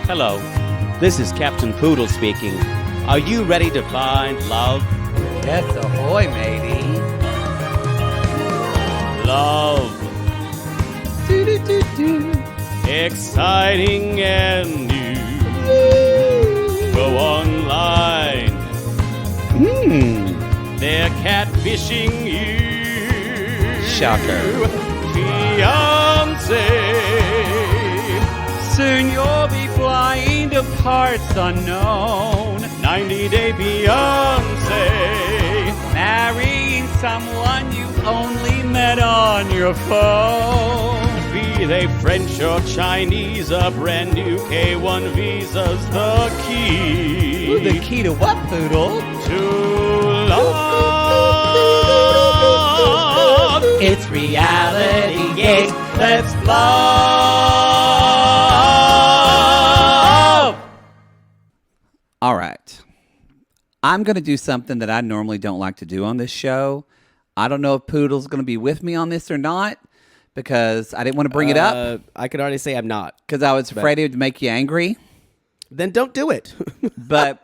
Hello, this is Captain Poodle speaking. Are you ready to find love? Yes, ahoy, matey. Love. Exciting and new. Go online. They're catfishing you. Shocker. Fiancé. Soon you'll be flying to parts unknown. 90-day Beyonce. Marrying someone you only met on your phone. Be they French or Chinese, a brand new K1 visa's the key. Ooh, the key to what, Poodle? To love. It's reality gate. Let's love. All right. I'm going to do something that I normally don't like to do on this show. I don't know if Poodle's going to be with me on this or not because I didn't want to bring it up. I could already say I'm not. Because I was afraid it would make you angry. Then don't do it. But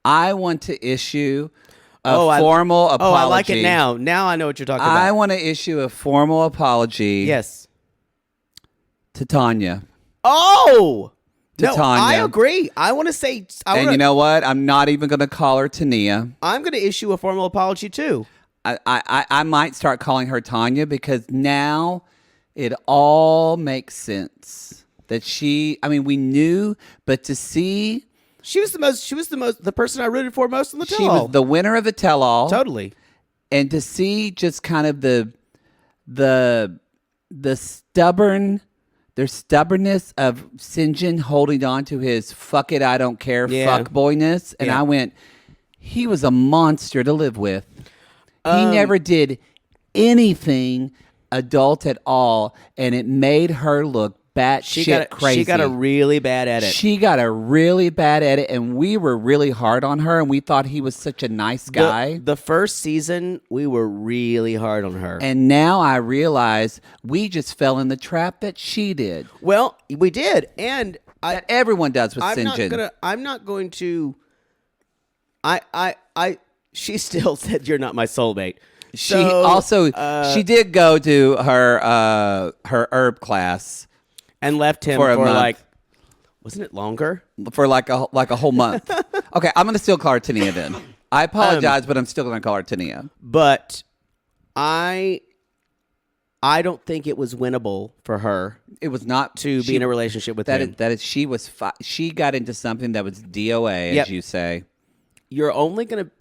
I want to issue a formal apology. Oh, I like it now. Now I know what you're talking about. I want to issue a formal apology. Yes. To Tanya. Oh! To Tanya. I agree. I want to say... And you know what? I'm not even going to call her Tania. I'm going to issue a formal apology, too. I might start calling her Tanya because now it all makes sense. That we knew, but to see... She was the person I rooted for most in the tell-all. She was the winner of the tell-all. Totally. And to see just kind of the stubbornness of Sinjin holding on to his fuck it, I don't care, fuck boyness. And I went, he was a monster to live with. He never did anything adult at all. And it made her look batshit crazy. She got a really bad edit. And we were really hard on her, and we thought he was such a nice guy. The first season, we were really hard on her. And now I realize we just fell in the trap that she did. Well, we did, and that everyone does with Sinjin. I'm not going to. She still said you're not my soulmate. She she did go to her herb class. And left him for like, wasn't it longer? For like a whole month. Okay, I'm going to still call her Tania then. I apologize, but I'm still going to call her Tania. But I don't think it was winnable for her. It was not to be in a relationship with him. She got into something that was DOA, as you say. You're only going to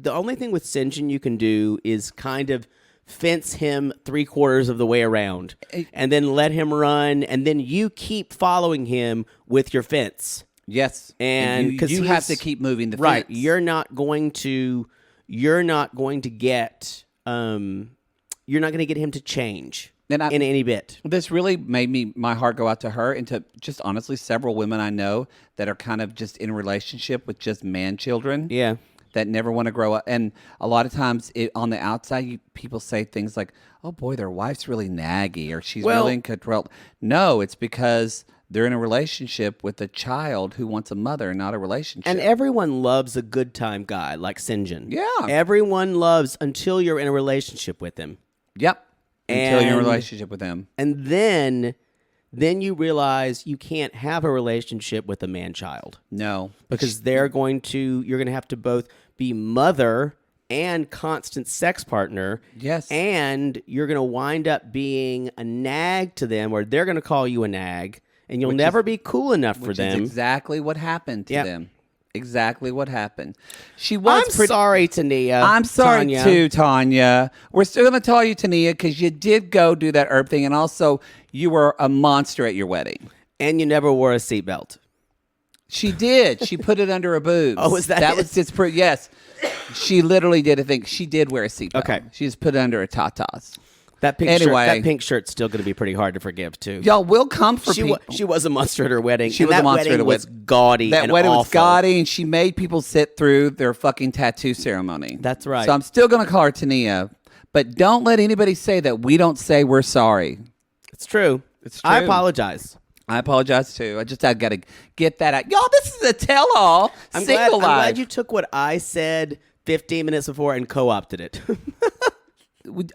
the only thing with Sinjin you can do is kind of fence him 3/4 of the way around and then let him run, and then you keep following him with your fence. Yes. And you have to keep moving the fence. Right. You're not going to get him to change in any bit. This really made my heart go out to her and to just honestly several women I know that are kind of just in a relationship with just man children. Yeah. That never want to grow up. And a lot of times on the outside, people say things like, oh boy, their wife's really naggy or she's really in control. No, it's because they're in a relationship with a child who wants a mother, not a relationship. And everyone loves a good time guy like Sinjin. Yeah. Everyone loves until you're in a relationship with him. Yep. Until you're in a relationship with him. And then you realize you can't have a relationship with a man-child. No. Because you're going to have to both be mother and constant sex partner. Yes. And you're going to wind up being a nag to them, or they're going to call you a nag, and you'll never be cool enough for them. Which is exactly what happened to them. Exactly what happened. I'm sorry, Tania. I'm sorry too, Tanya. We're still going to tell you, Tania, because you did go do that herb thing, and also you were a monster at your wedding. And you never wore a seatbelt. She did. She put it under her boobs. Oh, was that it? Was just pretty. Yes. She literally did a thing. She did wear a seatbelt. Okay. She just put it under her tatas. That pink shirt's still going to be pretty hard to forgive, too. Y'all will come for people. She was a monster at her wedding. She was a monster at her wedding. That wedding was gaudy That and wedding awful. was gaudy, and she made people sit through their fucking tattoo ceremony. That's right. So I'm still going to call her Tania, but don't let anybody say that we don't say we're sorry. It's true. It's true. I apologize. I apologize too. I got to get that out. Y'all, this is a tell-all. I'm Single life. glad you took what I said 15 minutes before and co-opted it.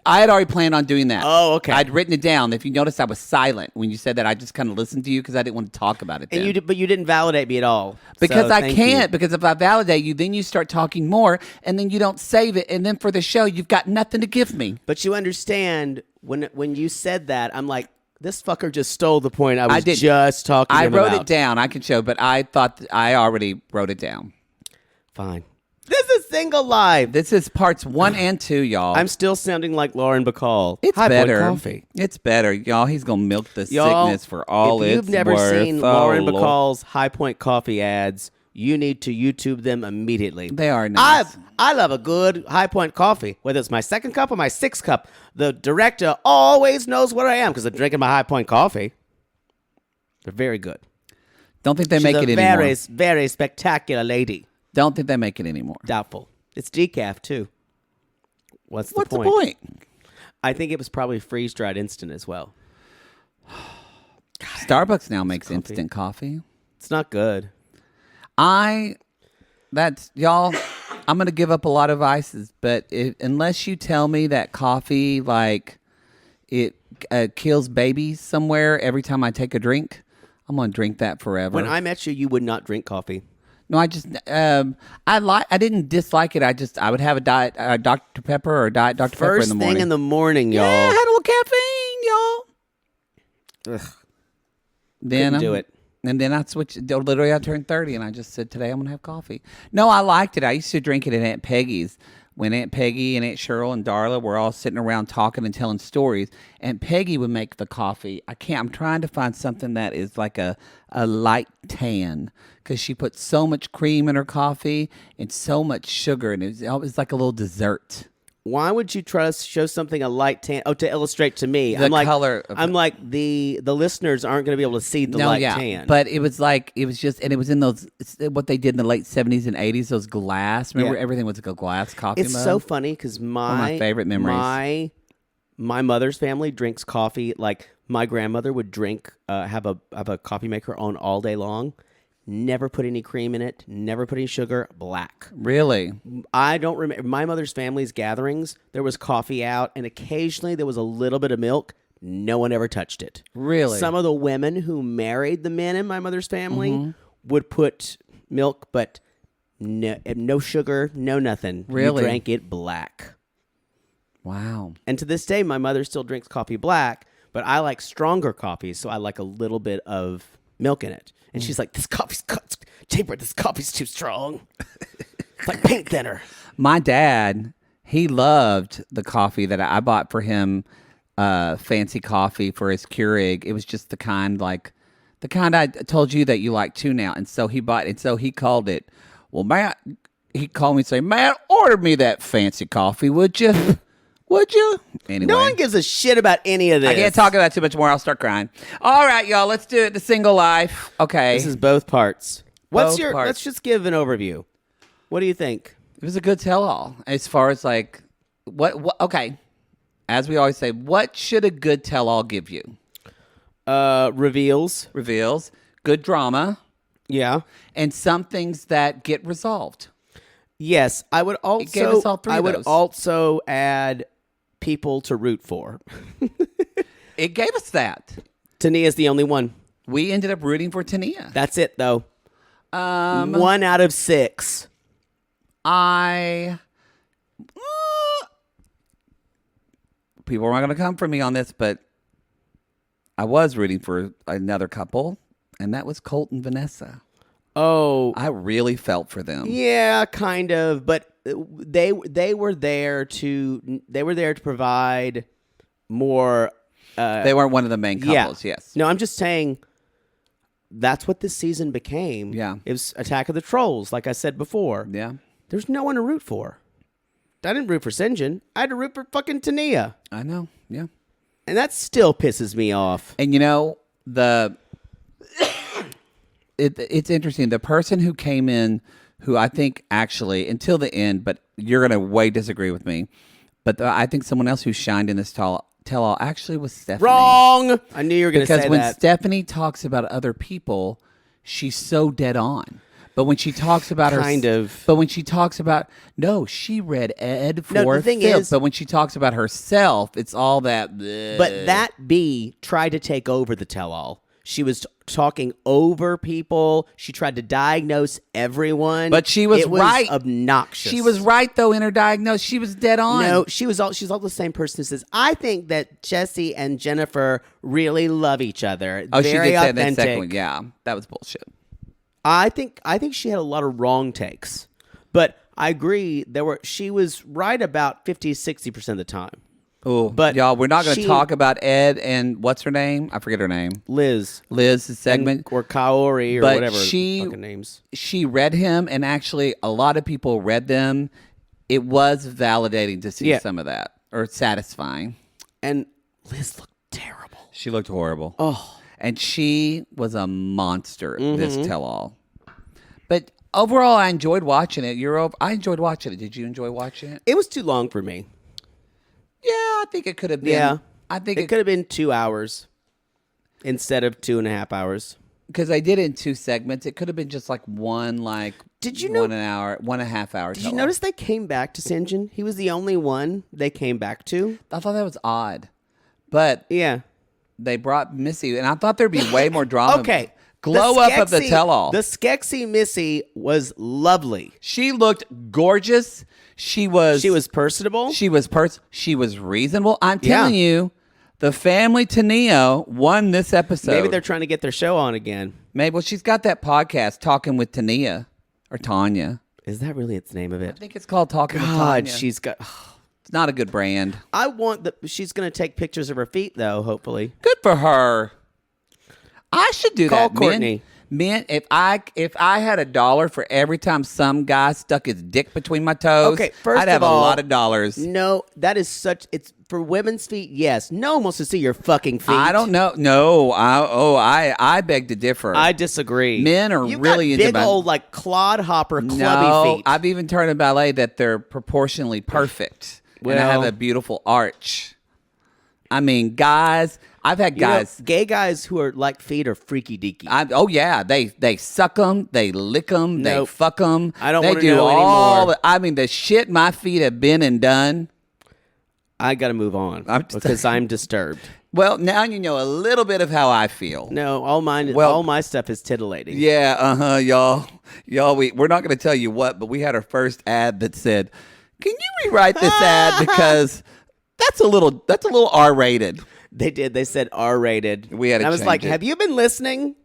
I had already planned on doing that. Oh, okay. I'd written it down. If you notice, I was silent when you said that. I just kind of listened to you because I didn't want to talk about it then. And but you didn't validate me at all. Because so I thank can't. you. Because if I validate you, then you start talking more, and then you don't save it. And then for the show, you've got nothing to give me. But you understand, when you said that, I'm like, this fucker just stole the point I was just talking I about. wrote it down. I can show, but I thought I already wrote it down. Fine. This is Single Life. This is parts 1 and 2, y'all. I'm still sounding like Lauren Bacall. It's High better. Point Coffee. It's better, y'all. He's gonna milk the Y'all, sickness for all it's if you've never worth. seen Lauren Bacall's High Point Coffee ads, you need to YouTube them immediately. They are nice. I love a good High Point coffee, whether it's my 2nd cup or my 6th cup. The director always knows where I am because I'm drinking my High Point coffee. They're very good. Don't think they She's make it anymore. Very, very spectacular lady. Don't think they make it anymore. Doubtful. It's decaf too. What's the What's point? the point? I think it was probably freeze-dried instant as well. Starbucks now makes instant coffee. It's not good. That's y'all. I'm gonna give up a lot of vices, but unless you tell me that coffee like it kills babies somewhere every time I take a drink, I'm gonna drink that forever. When I met you, you would not drink coffee. No, I just I didn't dislike it. I would have a diet Dr. Pepper or diet Dr. Pepper in the morning. First thing in the morning, y'all. Yeah, I had a little caffeine, y'all. Ugh. Then Couldn't do it. And then I switched. Literally, I turned 30, and I just said, today I'm going to have coffee. No, I liked it. I used to drink it at Aunt Peggy's. When Aunt Peggy and Aunt Cheryl and Darla were all sitting around talking and telling stories, Aunt Peggy would make the coffee. I'm trying to find something that is like a light tan, because she put so much cream in her coffee and so much sugar, and it was like a little dessert. Why would you try to show something a light tan? Oh, to illustrate to me. The color of I'm like, the listeners aren't going to be able to see the light tan. But it was just, and it was in those, what they did in the late 70s and 80s, those glass. Remember, everything was like a glass coffee It's mug? so funny because One of my favorite memories. My mother's family drinks coffee. Like my grandmother would drink, have a coffee maker on all day long. Never put any cream in it. Never put any sugar. Black. Really? I don't remember. My mother's family's gatherings, there was coffee out, and occasionally there was a little bit of milk. No one ever touched it. Really? Some of the women who married the men in my mother's family would put milk, but no sugar, no nothing. Really? You drank it black. Wow. And to this day, my mother still drinks coffee black, but I like stronger coffees, so I like a little bit of milk in it. And she's like, this coffee's too strong. It's like paint thinner. My dad, he loved the coffee that I bought for him, fancy coffee for his Keurig. It was just the kind I told you that you like too now. And so he called it, well, Matt, he called me and say, Matt, order me that fancy coffee, would you? Would you? Anyway. No one gives a shit about any of this. I can't talk about it too much more. I'll start crying. All right, y'all. Let's do it. The Single Life. Okay. This is both parts. Let's parts. just give an overview. What do you think? It was a good tell-all as far as like what okay. As we always say, what should a good tell-all give you? Reveals. Good drama, Yeah. and some things that get resolved. Yes. I would also gave us all three of those. also add people to root for. It gave us that. Tania's the only one. We ended up rooting for Tania. That's it though. 1 out of 6. People are not going to come for me on this, but I was rooting for another couple, and that was Colt and Vanessa. Oh, I really felt for them. yeah, kind of, but they were there to provide more. They weren't one of the main couples. Yes. No, I'm just saying that's what this season became. Yeah. It was Attack of the Trolls, like I said before. Yeah. There's no one to root for. I didn't root for Sinjin. I had to root for fucking Tania. I know. Yeah. And that still pisses me off. And you know, it's interesting. The person who came in, who I think actually, until the end, but you're going to way disagree with me, but I think someone else who shined in this tell-all actually was Stephanie. Wrong. I knew you were going to say that. Because when Stephanie talks about other people, she's so dead on. But when she talks about But when she talks about she read Ed for the thing is, but when she talks about herself, it's all that. Bleh. But that bee tried to take over the tell-all. She was talking over people. She tried to diagnose everyone. But she was right. Obnoxious. She was right though in her diagnosis. She was dead on. No, she's all the same person who says, "I think that Jesse and Jennifer really love each other." Oh, Very she did authentic. say that second one. Yeah, that was bullshit. I think she had a lot of wrong takes, but I agree she was right about 50-60% of the time. Oh, but y'all, we're not going to talk about Ed and what's her name? I forget her name. Liz's segment or Kaori or but whatever fucking names. She read him, and actually, a lot of people read them. It was validating to see some of that, or satisfying. And Liz looked terrible. She looked horrible. Oh. And she was a monster, this tell-all. But overall, I enjoyed watching it. I enjoyed watching it. Did you enjoy watching it? It was too long for me. Yeah, I think it could have been. Yeah. I think it could have been 2 hours instead of 2.5 hours. Because I did it in 2 segments. It could have been just like one, did you know, 1 hour, 1.5 hours. Did you notice they came back to Sinjin? He was the only one they came back to. I thought that was odd. But yeah. They brought Missy, and I thought there'd be way more drama. Okay. Glow up of the tell-all. The Skeksis Missy was lovely. She looked gorgeous. She was personable. She was reasonable. I'm telling you, the family Taneo won this episode. Maybe they're trying to get their show on again. Maybe. Well, she's got that podcast, Talking with Tania, or Tanya. Is that really its name of it? I think it's called Talking with Tanya. God, she's got... It's not a good brand. I want she's going to take pictures of her feet, though, hopefully. Good for her. I should do Call that. Courtney. Men, if I had $1 for every time some guy stuck his dick between my toes, I'd have a lot of dollars. No, that is it's for women's feet. Yes, no one wants to see your fucking feet. I don't know. No, I beg to differ. I disagree. Men are really into big old clodhopper clubby feet. I've even turned in ballet that they're proportionally perfect. Well, and I have a beautiful arch. I mean, guys. I've had guys, gay guys who are like feet are freaky deaky. They suck them, they lick them, they fuck them. I don't want to know anymore. I mean, the shit my feet have been and done. I got to move on because I'm disturbed. Well, now you know a little bit of how I feel. No, all my stuff is titillating. Yeah, y'all. We're not going to tell you what, but we had our first ad that said, "Can you rewrite this ad because that's a little R-rated." They did. They said R-rated. We had to I was change like, it. have you been listening?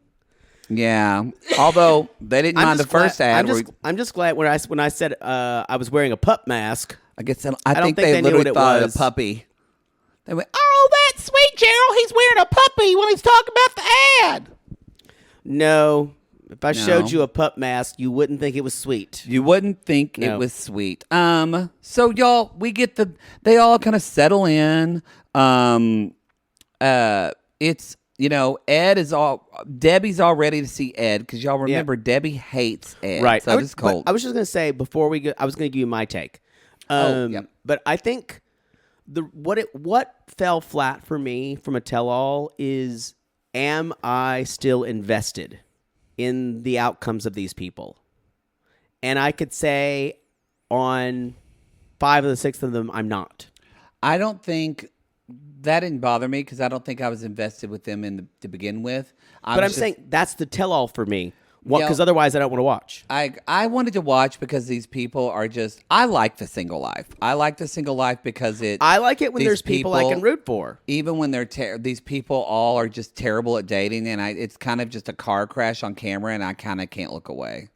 Yeah. Although they didn't mind the first ad. I'm just glad when I said I was wearing a pup mask. I guess I think they knew literally what it thought was. A puppy. They went, "Oh, that's sweet, Gerald. He's wearing a puppy when he's talking about the ad." No. If I showed you a pup mask, you wouldn't think it was sweet. You wouldn't think it was sweet. So y'all, they all kind of settle in. It's Debbie's all ready to see Ed because y'all remember Debbie hates Ed. Right. So it's cold. I was just gonna say before we go, I was gonna give you my take. But I think what fell flat for me from a tell-all is, am I still invested in the outcomes of these people? And I could say on 5 of the 6 of them, I'm not. I don't think that didn't bother me because I don't think I was invested with them to begin with. I'm saying that's the tell-all for me. Because otherwise I don't want to watch. I wanted to watch because these people are just... I like the single life. I like the single life because I like it when there's people I can root for. Even when these people all are just terrible at dating, and it's kind of just a car crash on camera, and I kind of can't look away.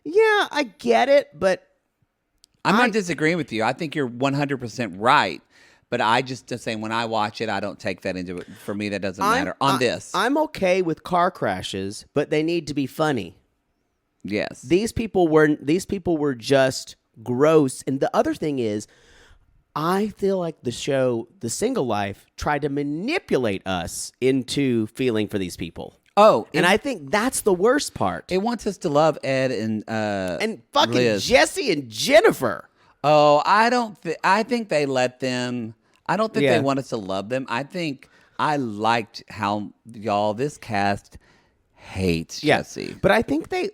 Yeah, I get it, but... I'm not disagreeing with you. I think you're 100% right. But I just saying when I watch it, I don't take that into it. For me, that doesn't matter. This. I'm okay with car crashes, but they need to be funny. Yes. These people were just gross. And the other thing is, I feel like the show, The Single Life, tried to manipulate us into feeling for these people. Oh, and I think that's the worst part. It wants us to love Ed and fucking Liz. Jesse and Jennifer. Oh, I think they let them. I don't think they want us to love them. I think I liked how this cast hates Jesse. But I think they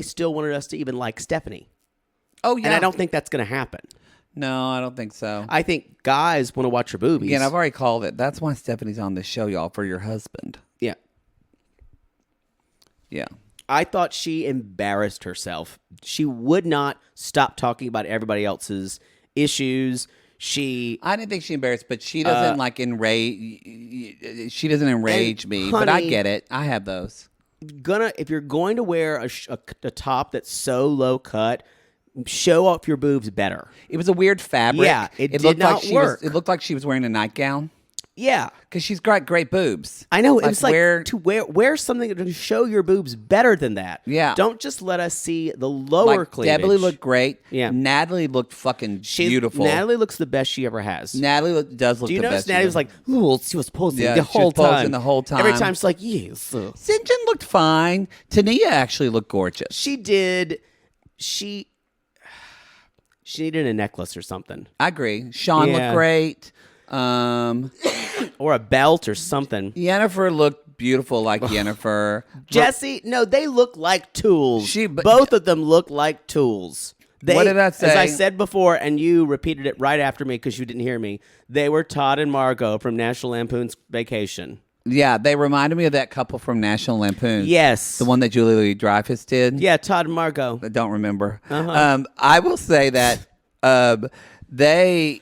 still wanted us to even like Stephanie. Oh yeah. And I don't think that's going to happen. No, I don't think so. I think guys want to watch her boobies. Again, I've already called it. That's why Stephanie's on this show, y'all, for your husband. Yeah. Yeah. I thought she embarrassed herself. She would not stop talking about everybody else's issues. I didn't think she embarrassed, but she doesn't enrage. She doesn't enrage me, but I get it. I have those. If you're going to wear a top that's so low cut, show off your boobs better. It was a weird fabric. Yeah, it did not work. It looked like she was wearing a nightgown. Yeah, because she's got great boobs. I know. It was to wear something to show your boobs better than that. Yeah, don't just let us see the lower cleavage. Debbie looked great. Yeah, Natalie looked fucking beautiful. Natalie looks the best she ever has. Natalie does look the best. Do you notice Natalie was like, "Ooh," she was posing the whole time. The whole time. Every time she's like, "Yes." St. John looked fine. Tania actually looked gorgeous. She did. She needed a necklace or something. I agree. Sean looked great. Or a belt or something. Yennefer looked beautiful like Yennefer. Jesse, no, they look like tools. Both of them look like tools. What did I say? As I said before, and you repeated it right after me because you didn't hear me, they were Todd and Margot from National Lampoon's Vacation. Yeah, they reminded me of that couple from National Lampoon. Yes. The one that Julia Louis-Dreyfus did. Yeah, Todd and Margot. I don't remember. I will say that they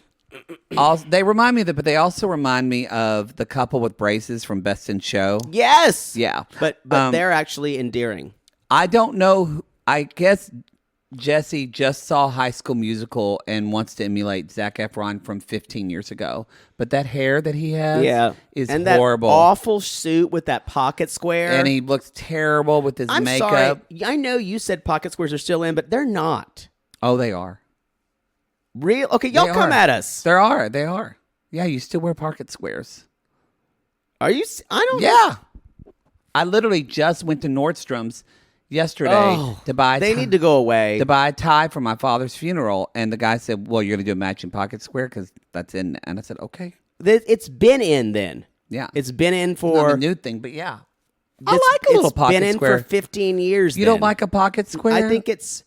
remind me of that, but they also remind me of the couple with braces from Best in Show. Yes. Yeah. But they're actually endearing. I don't know. I guess Jesse just saw High School Musical and wants to emulate Zac Efron from 15 years ago. But that hair that he has is and horrible. That awful suit with that pocket square. And he looks terrible with his makeup. Sorry. I know you said pocket squares are still in, but they're not. Oh, they are. Real? Okay, y'all come at us. They are. Yeah, you still wear pocket squares. Are you? I don't know. Yeah. I literally just went to Nordstrom's yesterday to buy They need to go away. To buy a tie for my father's funeral. And the guy said, well, you're going to do a matching pocket square because that's in. And I said, okay. It's been in then. Yeah. It's been in for. It's not a new thing, but yeah. I like a little pocket square. It's been in for 15 years. You don't like a pocket square? I think it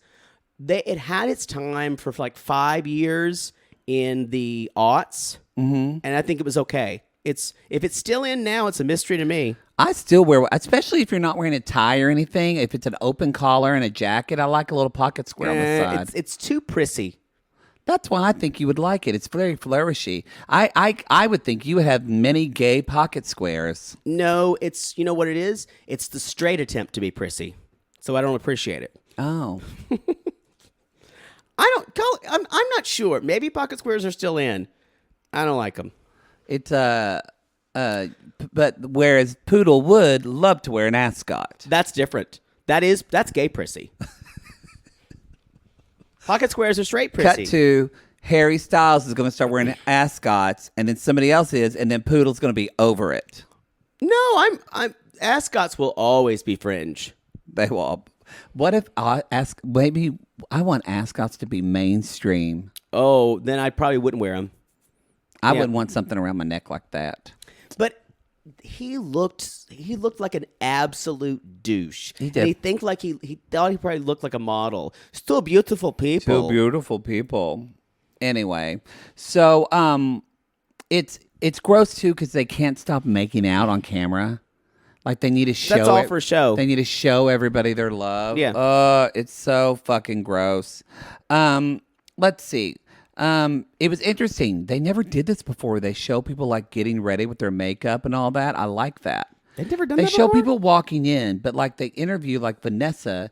had its time for like 5 years in the aughts, and I think it was okay. If it's still in now, it's a mystery to me. I still wear, especially if you're not wearing a tie or anything. If it's an open collar and a jacket, I like a little pocket square on the side. It's too prissy. That's why I think you would like it. It's very flourishy. I would think you would have many gay pocket squares. No, you know what it is? It's the straight attempt to be prissy, so I don't appreciate it. Oh. I'm not sure. Maybe pocket squares are still in. I don't like them. It's but whereas Poodle would love to wear an ascot. That's different. That's gay prissy. Pocket squares are straight prissy. Cut to Harry Styles is going to start wearing ascots, and then somebody else is, and then Poodle's going to be over it. No, ascots will always be fringe. They will. What if maybe I want ascots to be mainstream? Oh, then I probably wouldn't wear them. I wouldn't want something around my neck like that. But he looked like an absolute douche. He did. And he thought he probably looked like a model. Still beautiful people. Anyway, so it's gross too because they can't stop making out on camera. Like they need to show. That's all for show. They need to show everybody their love. Yeah. It's so fucking gross. Let's see. It was interesting. They never did this before. They show people like getting ready with their makeup and all that. I like that. They've never done that before? They show people walking in, but like they interview like Vanessa,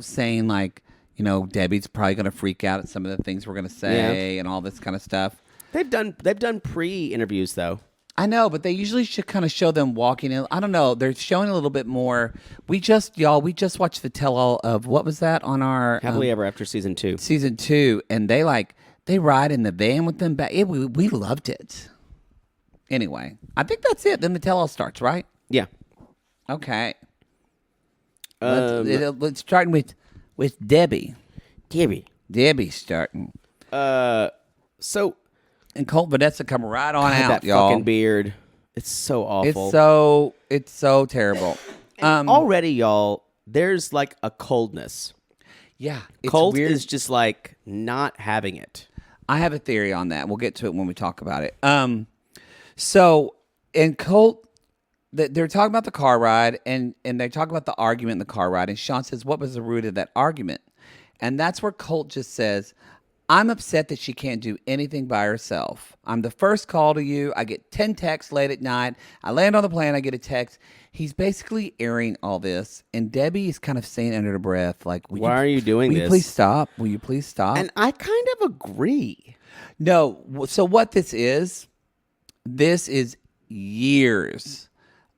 saying like, Debbie's probably going to freak out at some of the things we're going to say and all this kind of stuff. They've done pre-interviews though. I know, but they usually should kind of show them walking in. I don't know. They're showing a little bit more. We just watched the tell-all of, what was that on our... Happily Ever After Season 2. Season 2, and they ride in the van with them back. We loved it. Anyway, I think that's it. Then the tell-all starts, right? Yeah. Okay. Let's starting with Debbie. Debbie's starting. So, And Colt and Vanessa come right on God, out, that y'all. fucking beard. It's so awful. It's so terrible. Already, y'all, there's like a coldness. Yeah, it's Colt weird. is just like not having it. I have a theory on that. We'll get to it when we talk about it. So in Colt, they're talking about the car ride, and they talk about the argument in the car ride, and Sean says, "What was the root of that argument?" And that's where Colt just says, "I'm upset that she can't do anything by herself. I'm the first call to you. I get 10 texts late at night. I land on the plane. I get a text." He's basically airing all this. And Debbie is kind of saying under her breath, like, Why are you doing this? this? Will you please stop? Will you please stop? And I kind of agree. No. So what this is years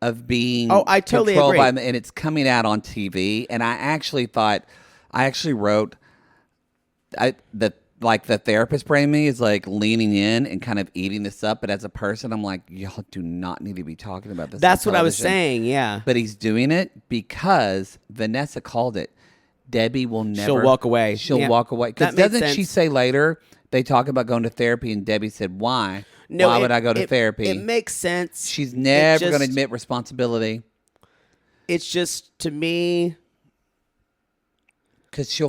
of being I totally controlled agree. and it's coming out on TV. And I actually wrote, the therapist brain in me is like leaning in and kind of eating this up. But as a person, I'm like, y'all do not need to be talking about this. That's on what I was television. saying, yeah. But he's doing it because Vanessa called it. Debbie will never. She'll walk away. She'll Yeah. walk away. Because That makes doesn't she sense. say later, they talk about going to therapy, and Debbie said, why? No, Why would I go to therapy? It makes sense. She's never It going to just- admit responsibility. It's just, to me... Because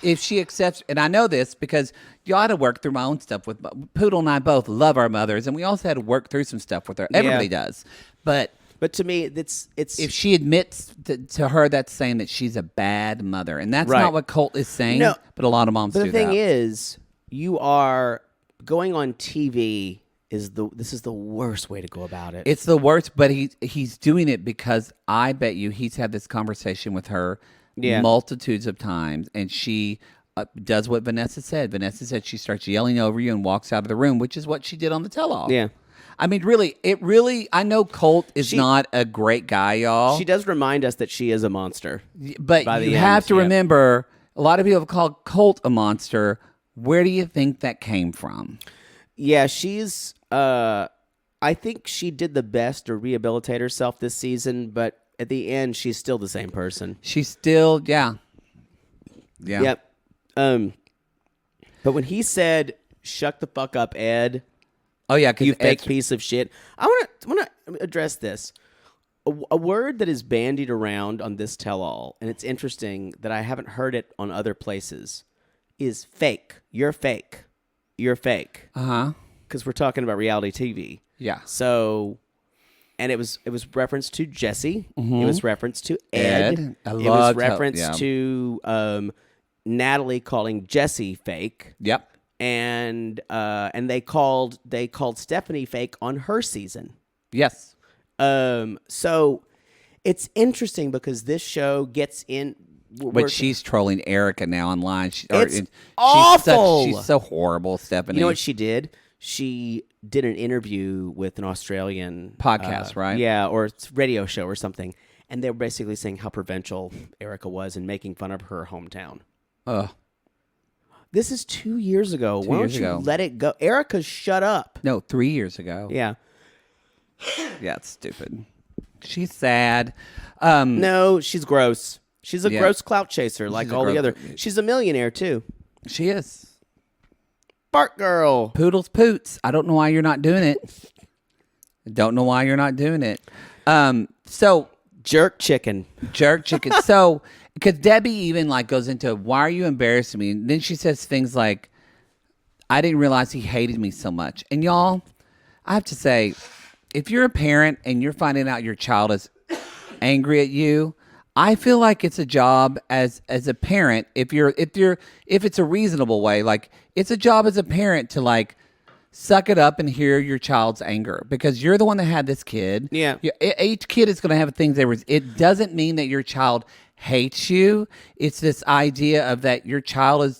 if she accepts, and I know this because you ought to work through my own stuff with Poodle and I both love our mothers, and we also had to work through some stuff with her. Everybody does, but to me, it's if she admits to her, that's saying that she's a bad mother, and that's Right. not what Colt is saying. No, but a lot of moms But do the thing that. is, you are going on TV. This is the worst way to go about it. It's the worst, but he's doing it because I bet you he's had this conversation with her multitudes of times, and she does what Vanessa said. Vanessa said she starts yelling over you and walks out of the room, which is what she did on the tell-all. Yeah. I mean, really, I know Colt is not a great guy, y'all. She does remind us that she is a monster. But by you the have end, to yeah. remember, a lot of people have called Colt a monster. Where do you think that came from? Yeah, she's... I think she did the best to rehabilitate herself this season, but at the end, she's still the same person. She's still, yeah. Yep. But when he said, "Shut the fuck up, Ed," Oh yeah, because you fake piece of shit. I want to address this. A word that is bandied around on this tell-all, and it's interesting that I haven't heard it on other places, is fake. You're fake. You're fake. Because we're talking about reality TV. Yeah. So, and it was referenced to Jesse. It was referenced to Ed. I It was loved how- referenced yeah. to Natalie calling Jesse fake. Yep. And they called Stephanie fake on her season. Yes. So it's interesting because this show gets in. But she's trolling Erica now online. It's awful. She's so horrible, Stephanie. You know what she did? She did an interview with an Australian Podcast, right? Yeah, or it's radio show or something. And they were basically saying how provincial Erica was and making fun of her hometown. Ugh. This is 2 years ago. Why years don't you ago. let it go? Erica, shut up. No, 3 years ago. Yeah. Yeah, it's stupid. She's sad. No, she's gross. She's a Yeah. gross clout chaser like She's a all the gross- other. She's a millionaire, too. She is. Fart girl. Poodles poots. I don't know why you're not doing it. Don't know why you're not doing it. So Jerk chicken. jerk chicken. So because Debbie even like goes into, why are you embarrassing me? And then she says things like, I didn't realize he hated me so much. And y'all, I have to say, if you're a parent and you're finding out your child is angry at you, I feel like it's a job as a parent. If it's a reasonable way, like it's a job as a parent to like suck it up and hear your child's anger because you're the one that had this kid. Yeah. Each kid is going to have things it doesn't mean that your child hates you. It's this idea of that your child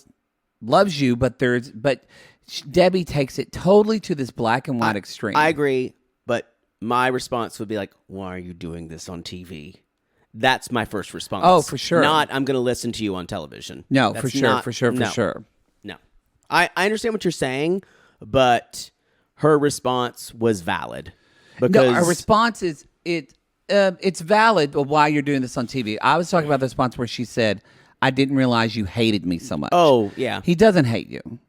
loves you, but Debbie takes it totally to this black and white extreme. I agree, but my response would be like, why are you doing this on TV? That's my first response. Oh, for sure. Not, I'm going to listen to you on television. No, That's for sure, not- for sure, for no. sure. No. I understand what you're saying, but her response was valid. Because No, our response is it's valid, but why you're doing this on TV? I was talking about the response where she said, "I didn't realize you hated me so much." Oh, yeah. He doesn't hate you.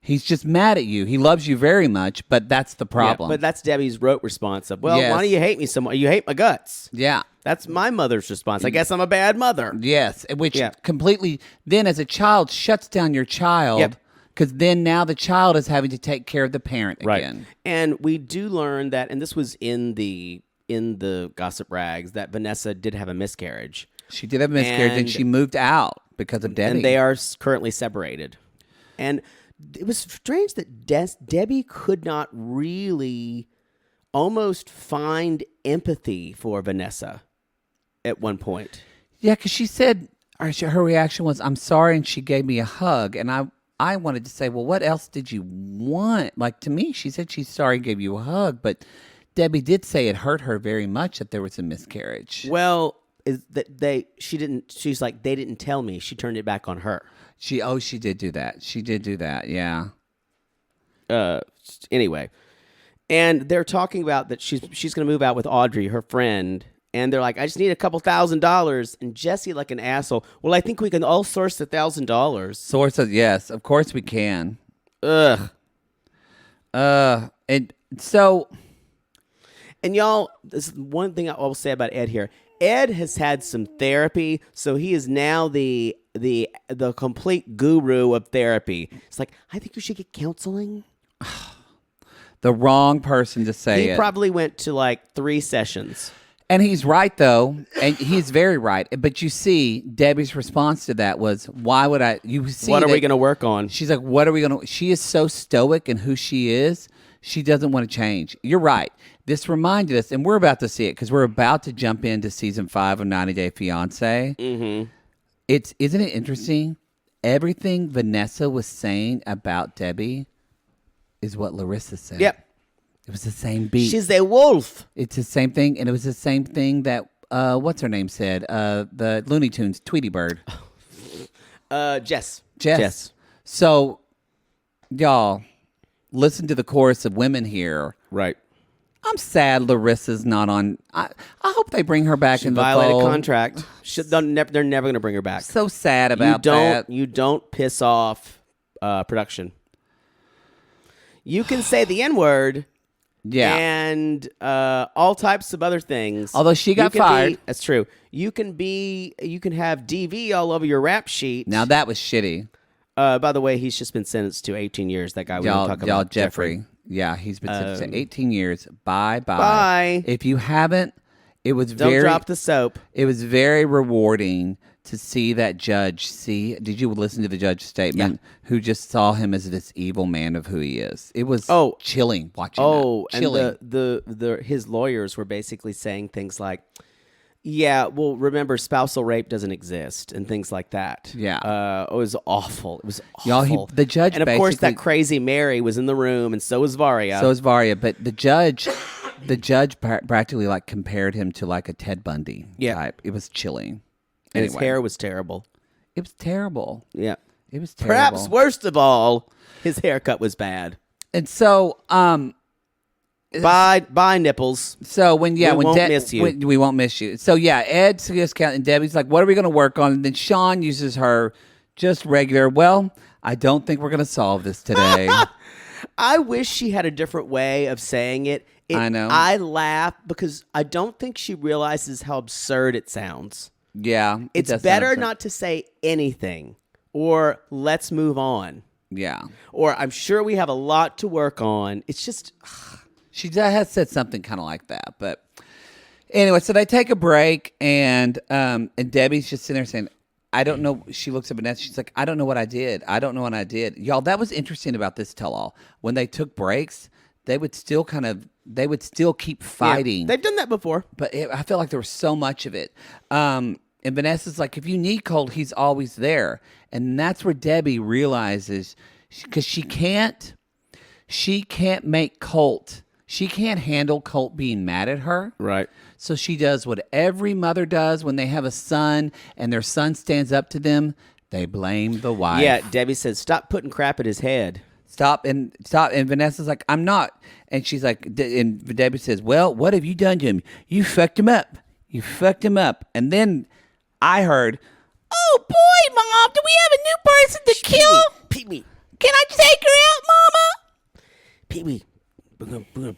He's just mad at you. He loves you very much, but that's the problem. Yeah, but that's Debbie's rote response of, well, why do you hate me so much? You hate my guts. Yeah. That's my mother's response. I guess I'm a bad mother. Yes, which completely, then as a child, shuts down your child. Because then now the child is having to take care of the parent again. And we do learn that, and this was in the gossip rags, that Vanessa did have a miscarriage. She did have a miscarriage, and she moved out because of Debbie. And they are currently separated. And it was strange that Debbie could not really almost find empathy for Vanessa at one point. Yeah, because she said, her reaction was, I'm sorry, and she gave me a hug. And I wanted to say, well, what else did you want? Like, to me, she said she's sorry and gave you a hug, but Debbie did say it hurt her very much that there was a miscarriage. Well, she's like, they didn't tell me. She turned it back on her. She did do that. She did do that, yeah. Anyway, and they're talking about that she's going to move out with Audrey, her friend, and they're like, I just need a couple $1,000. And Jesse, like an asshole, well, I think we can all source the $1,000. Source it, yes, of course we can. Ugh. And so, and y'all, this is one thing I will say about Ed here. Ed has had some therapy, so he is now the complete guru of therapy. It's like, I think you should get counseling. The wrong person to say it. He probably went to like 3 sessions. And he's right, though, and he's very right. But you see, Debbie's response to that was, why would I? You see, what are we going to work on? She's like, what are we going to? She is so stoic in who she is. She doesn't want to change. You're right. This reminded us, and we're about to see it because we're about to jump into season 5 of 90 Day Fiancé. Mm-hmm. Isn't it interesting? Everything Vanessa was saying about Debbie is what Larissa said. Yep. It was the same beat. She's a wolf. It's the same thing, and it was the same thing that what's her name said? The Looney Tunes, Tweety Bird. Jess. So, y'all, listen to the chorus of women here. Right. I'm sad Larissa's not on. I hope they bring her back in the fold. Violated contract. They're never going to bring her back. So sad about that. You don't piss off production. You can say the N-word. Yeah. And all types of other things. Although she got fired. That's true. You can have DV all over your rap sheet. Now that was shitty. By the way, he's just been sentenced to 18 years. That guy we don't talk about. Jeffrey. Yeah, he's been sentenced to 18 years. Bye. Bye. If you haven't, don't drop the soap. It was very rewarding to see that judge. Did you listen to the judge's statement? Yeah. Who just saw him as this evil man of who he is. It was chilling watching that. Chilling. And his lawyers were basically saying things like, yeah, well, remember, spousal rape doesn't exist and things like that. Yeah. It was awful. It was awful. Y'all, the judge, and of course, that crazy Mary was in the room, and so was Varia. But the judge practically like compared him to like a Ted Bundy type. It was chilling. And his hair was terrible. It was terrible. Yeah. It was terrible. Perhaps worst of all, his haircut was bad. And so, Bye, nipples. So we won't miss you. We won't miss you. So yeah, Ed suggests count, and Debbie's like, "What are we going to work on?" And then Sean uses her just regular. Well, I don't think we're going to solve this today. I wish she had a different way of saying it. I know. I laugh because I don't think she realizes how absurd it sounds. Yeah, it's better not to say anything, or let's move on. Yeah, or I'm sure we have a lot to work on. It's just. She has said something kind of like that, but anyway, so they take a break, and Debbie's just sitting there saying, I don't know. She looks at Vanessa. She's like, I don't know what I did. I don't know what I did. Y'all, that was interesting about this tell-all. When they took breaks, they would still keep fighting. Yeah, they've done that before. But I felt like there was so much of it. And Vanessa's like, if you need Colt, he's always there. And that's where Debbie realizes, because she can't make Colt. She can't handle Colt being mad at her. Right. So she does what every mother does when they have a son and their son stands up to them. They blame the wife. Yeah, Debbie says, stop putting crap at his head. Stop. And Vanessa's like, I'm not. And she's like, and Debbie says, well, what have you done to him? You fucked him up. And then I heard, oh boy, Mom, do we have a new person to kill? Pee me. Can I take her out, Mama? Pee-wee, we're gonna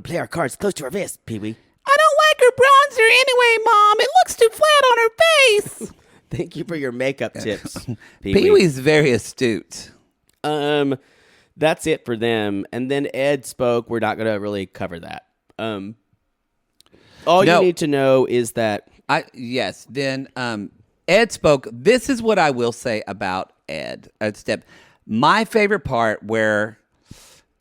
play our cards close to our vest, Pee-wee. I don't like her bronzer anyway, Mom. It looks too flat on her face. Thank you for your makeup tips, Pee-wee's very astute. That's it for them. And then Ed spoke. We're not going to really cover that. All you need to know is that... Then Ed spoke. This is what I will say about Ed. My favorite part where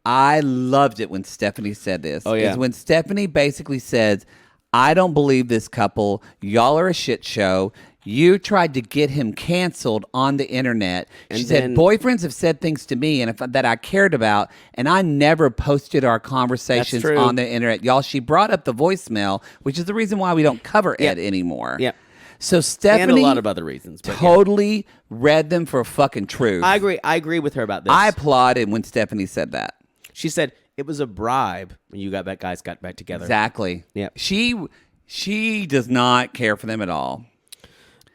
I loved it when Stephanie said this is when Stephanie basically says, I don't believe this couple. Y'all are a shit show. You tried to get him canceled on the internet. She said, boyfriends have said things to me that I cared about, and I never posted our conversations on the internet. Y'all, she brought up the voicemail, which is the reason why we don't cover Ed anymore. Yeah. So Stephanie and a lot of other reasons, totally read them for fucking truth. I agree with her about this. I applauded when Stephanie said that. She said it was a bribe when you guys got back together. Exactly. Yeah. She does not care for them at all.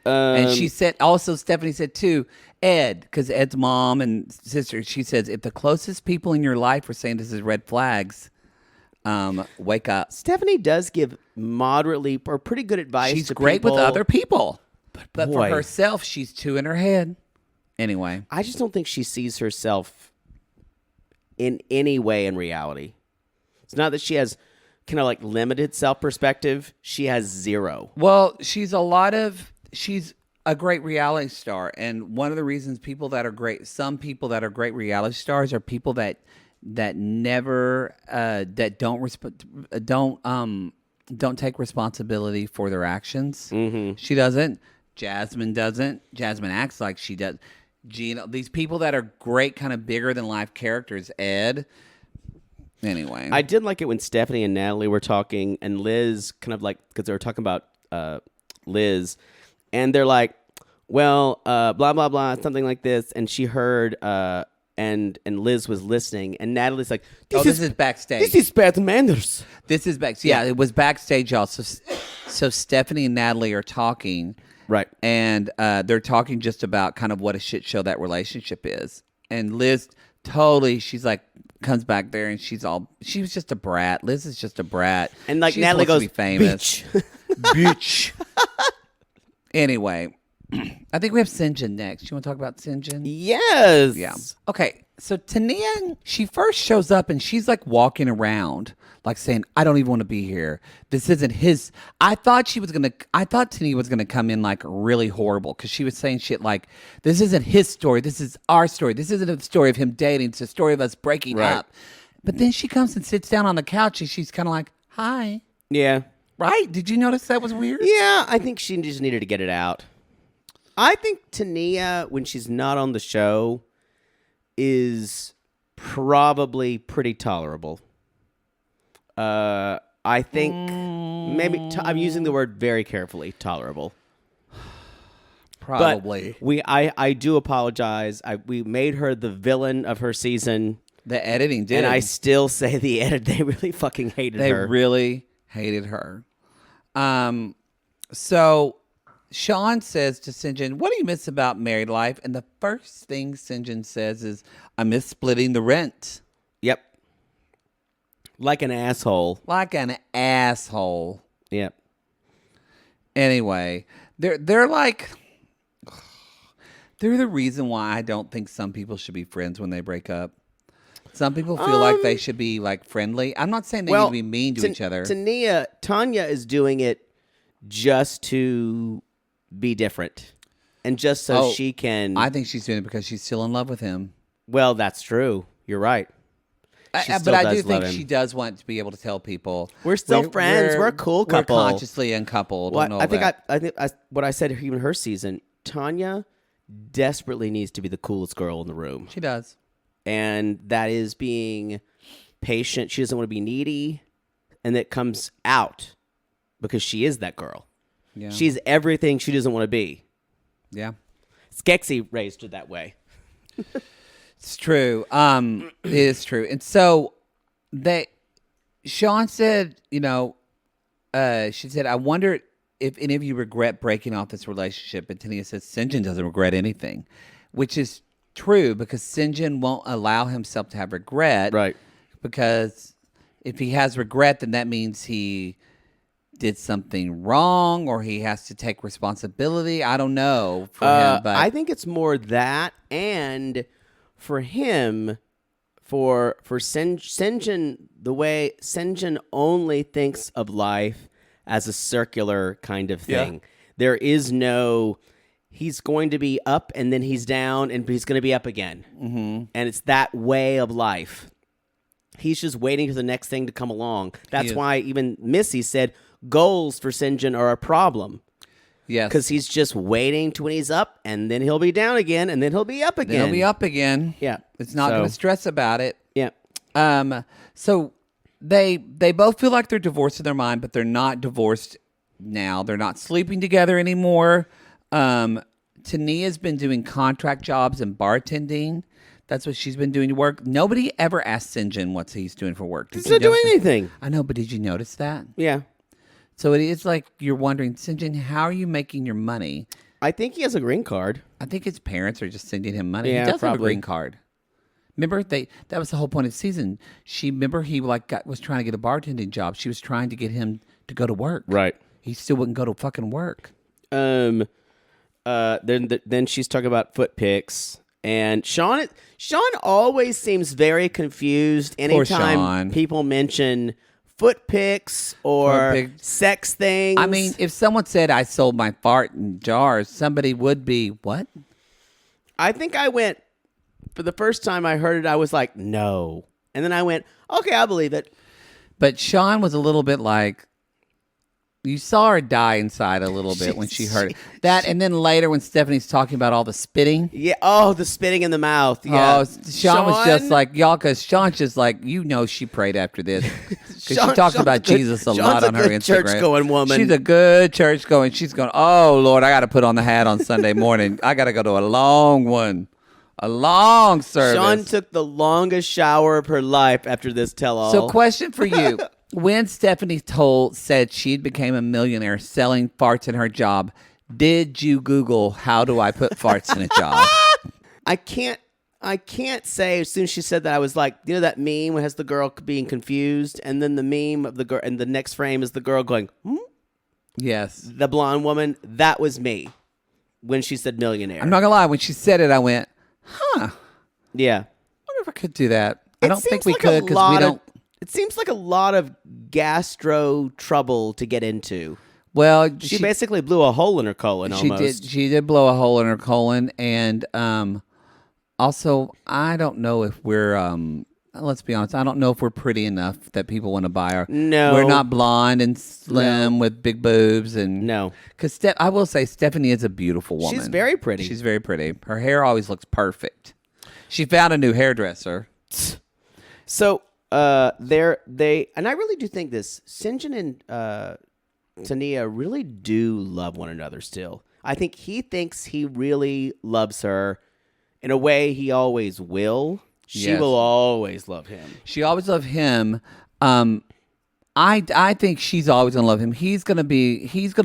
And she said, also Stephanie said too, Ed, because Ed's mom and sister, she says, if the closest people in your life are saying this is red flags, wake up. Stephanie does give moderately or pretty good advice. She's to great people, with other people, but boy, for herself, she's too in her head. Anyway, I just don't think she sees herself in any way in reality. It's not that she has kind of like limited self-perspective. She has zero. Well, she's a great reality star, and one of the reasons some people that are great reality stars are people that never don't take responsibility for their actions. Mm-hmm. She doesn't. Jasmine doesn't. Jasmine acts like she does. Gina, these people that are great, kind of bigger than life characters. Ed. Anyway, I did like it when Stephanie and Natalie were talking, and Liz kind of like because they were talking about Liz. And they're like, well, blah, blah, blah, something like this. And she heard, and Liz was listening. And Natalie's like, this is backstage. This is bad manners. This is backstage. Yeah, it was backstage, y'all. So Stephanie and Natalie are talking. Right. And they're talking just about kind of what a shit show that relationship is. And Liz totally, she's like, comes back there and she was just a brat. Liz is just a brat. And like Natalie goes, famous. Bitch. Anyway, I think we have Sinjin next. You want to talk about Sinjin? Yes. Yeah. Okay. So Tania, she first shows up and she's like walking around, like saying, "I don't even want to be here. This isn't his." I thought Tania was gonna come in like really horrible because she was saying shit like, "This isn't his story. This is our story. This isn't a story of him dating. It's a story of us breaking up." But then she comes and sits down on the couch and she's kind of like, "Hi." Yeah. Right? Did you notice that was weird? Yeah, I think she just needed to get it out. I think Tania, when she's not on the show, is probably pretty tolerable. I think maybe I'm using the word very carefully. Tolerable. Probably. But I do apologize. We made her the villain of her season. The editing did, and I still say the edit. They really fucking hated her. They really hated her. So Sean says to Sinjin, "What do you miss about married life?" And the first thing Sinjin says is, "I miss splitting the rent." Yep. Like an asshole. Like an asshole. Yep. Anyway, they're like, they're the reason why I don't think some people should be friends when they break up. Some people feel like they should be like friendly. I'm not saying they need to be mean to each other. Tanya is doing it just to be different, and just so she can. I think she's doing it because she's still in love with him. Well, that's true. You're right. But I do think she does want to be able to tell people we're still friends. We're a cool couple. We're consciously uncoupled. Well, I think what I said even her season. Tanya desperately needs to be the coolest girl in the room. She does. And that is being patient. She doesn't want to be needy. And that comes out because she is that girl. Yeah. She's everything she doesn't want to be. Yeah. Skeksis raised her that way. It's true. It is true. And so Sean said, she said, "I wonder if any of you regret breaking off this relationship." And Tania says, "Sinjin doesn't regret anything," which is true because St. John won't allow himself to have regret. Right. Because if he has regret, then that means he did something wrong or he has to take responsibility. I don't know for him, but I think it's more that, and for him, for Senjin, the way Senjin only thinks of life as a circular kind of thing. Yeah. There is no, he's going to be up and then he's down and he's going to be up again. Mm-hmm. And it's that way of life. He's just waiting for the next thing to come along. That's why even Missy said goals for Senjin are a problem. Yes. Because he's just waiting to when he's up, and then he'll be down again, and then he'll be up again. Then he'll be up again. Yeah. It's not going to stress about it. Yeah. So they both feel like they're divorced in their mind, but they're not divorced now. They're not sleeping together anymore. Tania's been doing contract jobs and bartending. That's what she's been doing to work. Nobody ever asked Sinjin what he's doing for work. He's not doing anything. I know, but did you notice that? Yeah. So it is like you're wondering, Sinjin, how are you making your money? I think he has a green card. I think his parents are just sending him money. Yeah, he does probably have a green card. Remember, that was the whole point of the season. He was trying to get a bartending job. She was trying to get him to go to work. Right. He still wouldn't go to fucking work. Then she's talking about foot pics. And Sean always seems very confused anytime people mention foot pics or sex things. I mean, if someone said I sold my fart in jars, somebody would be, what? I think I went, for the first time I heard it, I was like, no. And then I went, okay, I believe it. But Sean was a little bit like, you saw her die inside a little bit when she heard it. That, and then later when Stephanie's talking about all the spitting. Yeah. Oh, the spitting in the mouth. Yeah. Oh, Sean was just like, y'all, because Sean's just like, she prayed after this. Because she talks about Jesus a lot on her Instagram. Church-going woman. She's a good church-going. She's going, oh, Lord, I got to put on the hat on Sunday morning. I got to go to a long one. A long service. Sean took the longest shower of her life after this tell-all. So question for you. When Stephanie said she'd became a millionaire selling farts in her job, did you Google how do I put farts in a job? I can't say. As soon as she said that, I was like, you know that meme when it has the girl being confused, and then the meme of the girl, and the next frame is the girl going, Yes. The blonde woman. That was me when she said millionaire. I'm not gonna lie. When she said it, I went, huh. Yeah. I wonder if I could do that. I don't think we could because we don't. It seems like a lot of gastro trouble to get into. Well, she basically blew a hole in her colon almost. She did blow a hole in her colon. And also, I don't know if we're, let's be honest, I don't know if we're pretty enough that people want to buy our. No. We're not blonde and slim with big boobs. And no. Because I will say Stephanie is a beautiful woman. She's very pretty. She's very pretty. Her hair always looks perfect. She found a new hairdresser. So... and I really do think this, Sinjin and Tania really do love one another still. I think he thinks he really loves her in a way he always will. She will always love him. She always loved him. I think she's always gonna love him. He's gonna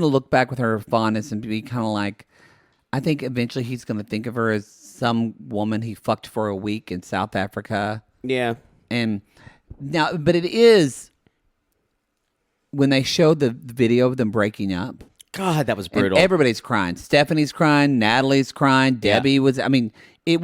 look back with her fondness and be kind of like, I think eventually he's gonna think of her as some woman he fucked for a week in South Africa. Yeah. And now, but it is when they showed the video of them breaking up. God, that was brutal. Everybody's crying. Stephanie's crying. Natalie's crying. Debbie was. I mean, it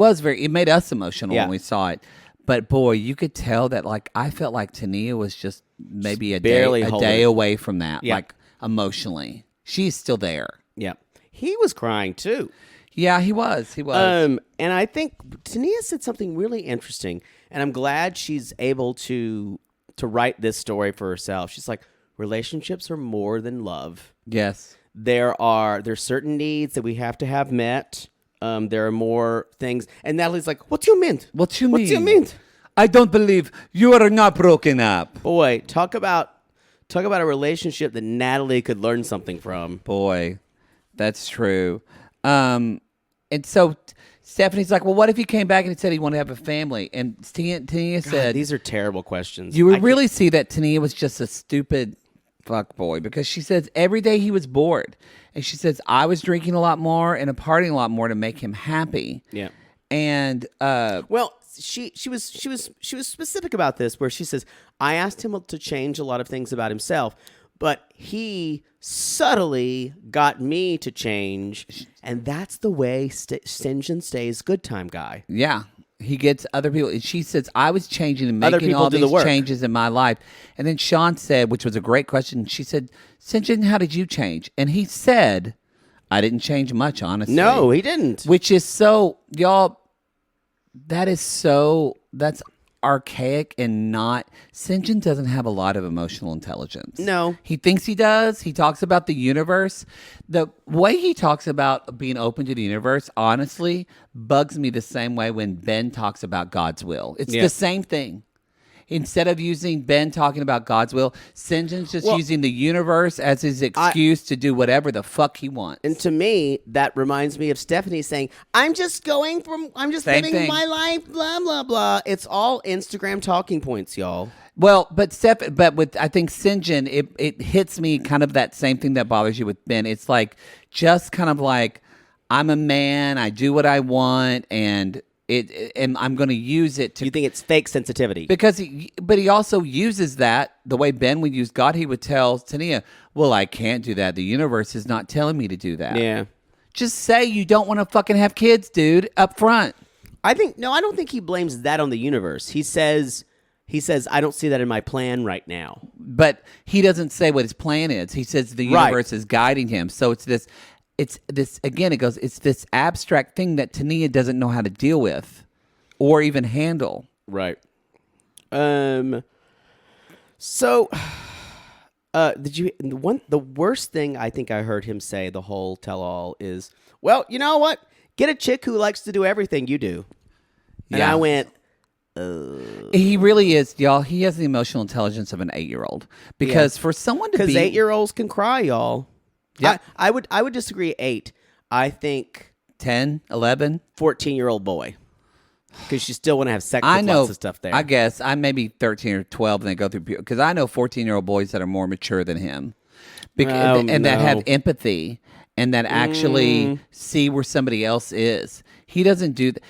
made us emotional when we saw it. But boy, you could tell that. Like, I felt like Tania was just maybe a day away from that. Yeah. Like emotionally, she's still there. Yeah, he was crying too. Yeah, he was. And I think Tania said something really interesting, and I'm glad she's able to write this story for herself. She's like, relationships are more than love. Yes. There's certain needs that we have to have met. There are more things. And Natalie's like, what do you mean? What you mean? I don't believe you are not broken up. Boy, talk about a relationship that Natalie could learn something from. Boy, that's true. And so Stephanie's like, well, what if he came back and he said he wanted to have a family? And Tania said... these are terrible questions. You would really see that Tania was just a stupid fuck boy because she says every day he was bored. And she says, I was drinking a lot more and partying a lot more to make him happy. Yeah. And well, she was specific about this, where she says, I asked him to change a lot of things about himself, but he subtly got me to change, and that's the way St. John stays good time guy. Yeah. He gets other people. And she says, I was changing and making all these changes in my life. And then Sean said, which was a great question, she said, St. John, how did you change? And he said, I didn't change much, honestly. No, he didn't. Which is so, y'all, that's archaic and not. St. John doesn't have a lot of emotional intelligence. No. He thinks he does. He talks about the universe. The way he talks about being open to the universe, honestly, bugs me the same way when Ben talks about God's will. It's the same thing. Instead of using Ben talking about God's will, St. John's just using the universe as his excuse to do whatever the fuck he wants. And to me, that reminds me of Stephanie saying, I'm just living my life, blah, blah, blah. It's all Instagram talking points, y'all. Well, but with I think St. John, it hits me kind of that same thing that bothers you with Ben. It's like, just kind of like, I'm a man, I do what I want, and I'm going to use it to. You think it's fake sensitivity? Because he also uses that the way Ben would use God. He would tell Tania, well, I can't do that. The universe is not telling me to do that. Yeah. Just say you don't want to fucking have kids, dude, up front. I don't think he blames that on the universe. He says, I don't see that in my plan right now. But he doesn't say what his plan is. He says the universe is guiding him. So it's this abstract thing that Tania doesn't know how to deal with or even handle. Right. So, the worst thing I think I heard him say the whole tell-all is, well, you know what? Get a chick who likes to do everything you do. And I went, He really is, y'all. He has the emotional intelligence of an 8-year-old. Because for someone to be... Because 8-year-olds can cry, y'all. Yeah, I would disagree. 8. I think 10, 11, 14-year-old boy, because you still want to have sex. With lots of stuff there. I guess I'm maybe 13 or 12, and they go through because I know 14-year-old boys that are more mature than him, that have empathy and that actually see where somebody else is. He doesn't do that.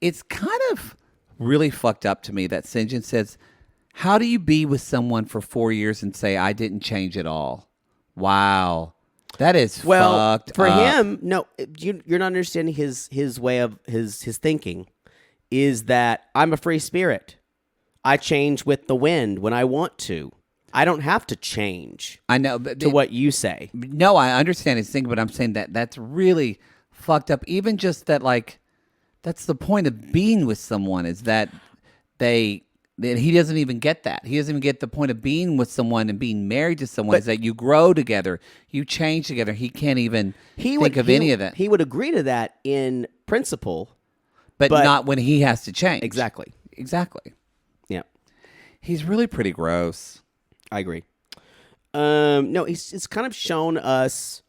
It's kind of really fucked up to me that St. John says, "How do you be with someone for 4 years and say I didn't change at all?" Wow, that is fucked for up. him. No, you're not understanding his way of his thinking. Is that I'm a free spirit. I change with the wind when I want to. I don't have to change. I know, but to what you say. No, I understand his thing, but I'm saying that's really fucked up. Even just that, like, that's the point of being with someone is that he doesn't even get that. He doesn't even get the point of being with someone and being married to someone is that you grow together, you change together. He can't even think of any of that. He would agree to that in principle. But not when he has to change. Exactly. Yeah. He's really pretty gross. I agree. No, it's kind of shown us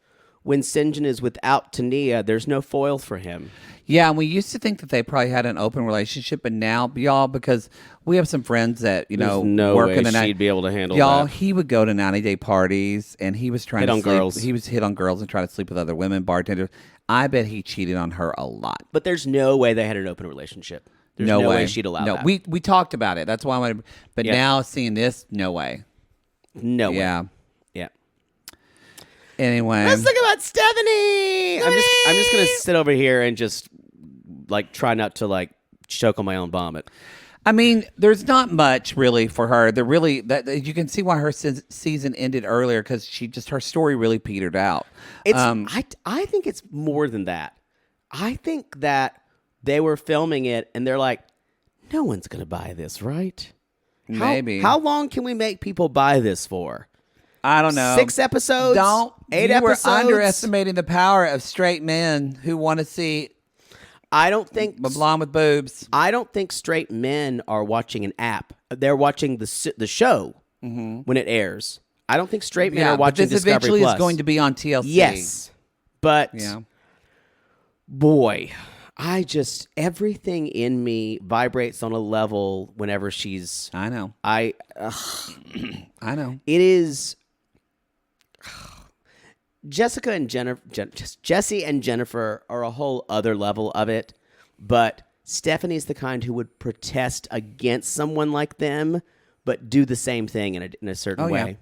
when St. John is without Tania, there's no foil for him. Yeah, and we used to think that they probably had an open relationship, but now, y'all, because we have some friends that, there's no work way in the night. She'd be able to handle y'all, that. he would go to 90-day parties, and he was trying to sleep. Girls. He was hit on girls and try to sleep with other women, bartenders. I bet he cheated on her a lot. But there's no way they had an open relationship. There's no way she'd allow that. We talked about it. That's why I wanted. But now seeing this, no way. No way. Yeah. Yeah. Anyway, let's talk about Stephanie. I'm just gonna sit over here and just try not to choke on my own vomit. I mean, there's not much really for her. You can see why her season ended earlier because her story really petered out. I think it's more than that. I think that they were filming it and they're like, no one's gonna buy this, right? Maybe. How long can we make people buy this for? I don't know. 6 episodes? 8 episodes? You were underestimating the power of straight men who want to see. I don't think a blonde with boobs. I don't think straight men are watching an app. They're watching the show when it airs. I don't think straight men are watching this Discovery eventually Plus. Is going to be on TLC. Yes, but boy, everything in me vibrates on a level whenever she's. I know. I know. It is. Jesse and Jennifer are a whole other level of it. But Stephanie's the kind who would protest against someone like them, but do the same thing in a certain way.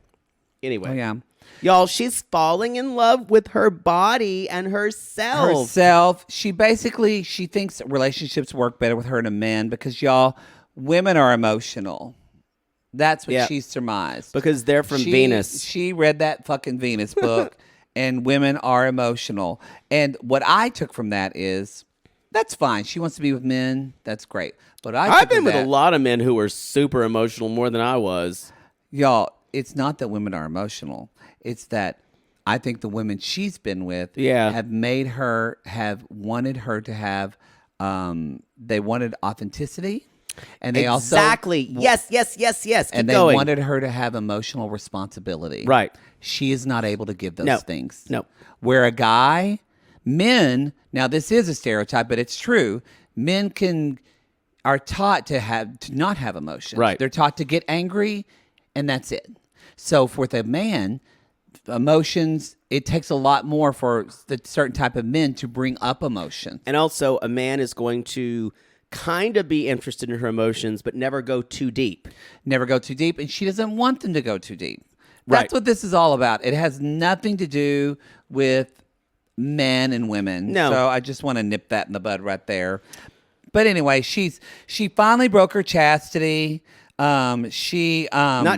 Anyway. Oh, yeah. Y'all, she's falling in love with her body and herself. She thinks relationships work better with her and a man because, y'all, women are emotional. That's what she surmised. Because they're from Venus. She read that fucking Venus book, and women are emotional. And what I took from that is, that's fine. She wants to be with men. That's great. But I've been with a lot of men who were super emotional more than I was. Y'all, it's not that women are emotional. It's that I think the women she's been with have wanted her to have, they wanted authenticity. And they yes. Keep and they going. wanted her to have emotional responsibility. Right. She is not able to give those things. No. Where men, now this is a stereotype, but it's true. Men are taught to not have emotions. Right. They're taught to get angry, and that's it. So for the man, emotions, it takes a lot more for the certain type of men to bring up emotions. And also, a man is going to kind of be interested in her emotions, but never go too deep. And she doesn't want them to go too deep. That's what this is all about. It has nothing to do with men and women. No. So I just want to nip that in the bud right there. But anyway, she finally broke her chastity. Not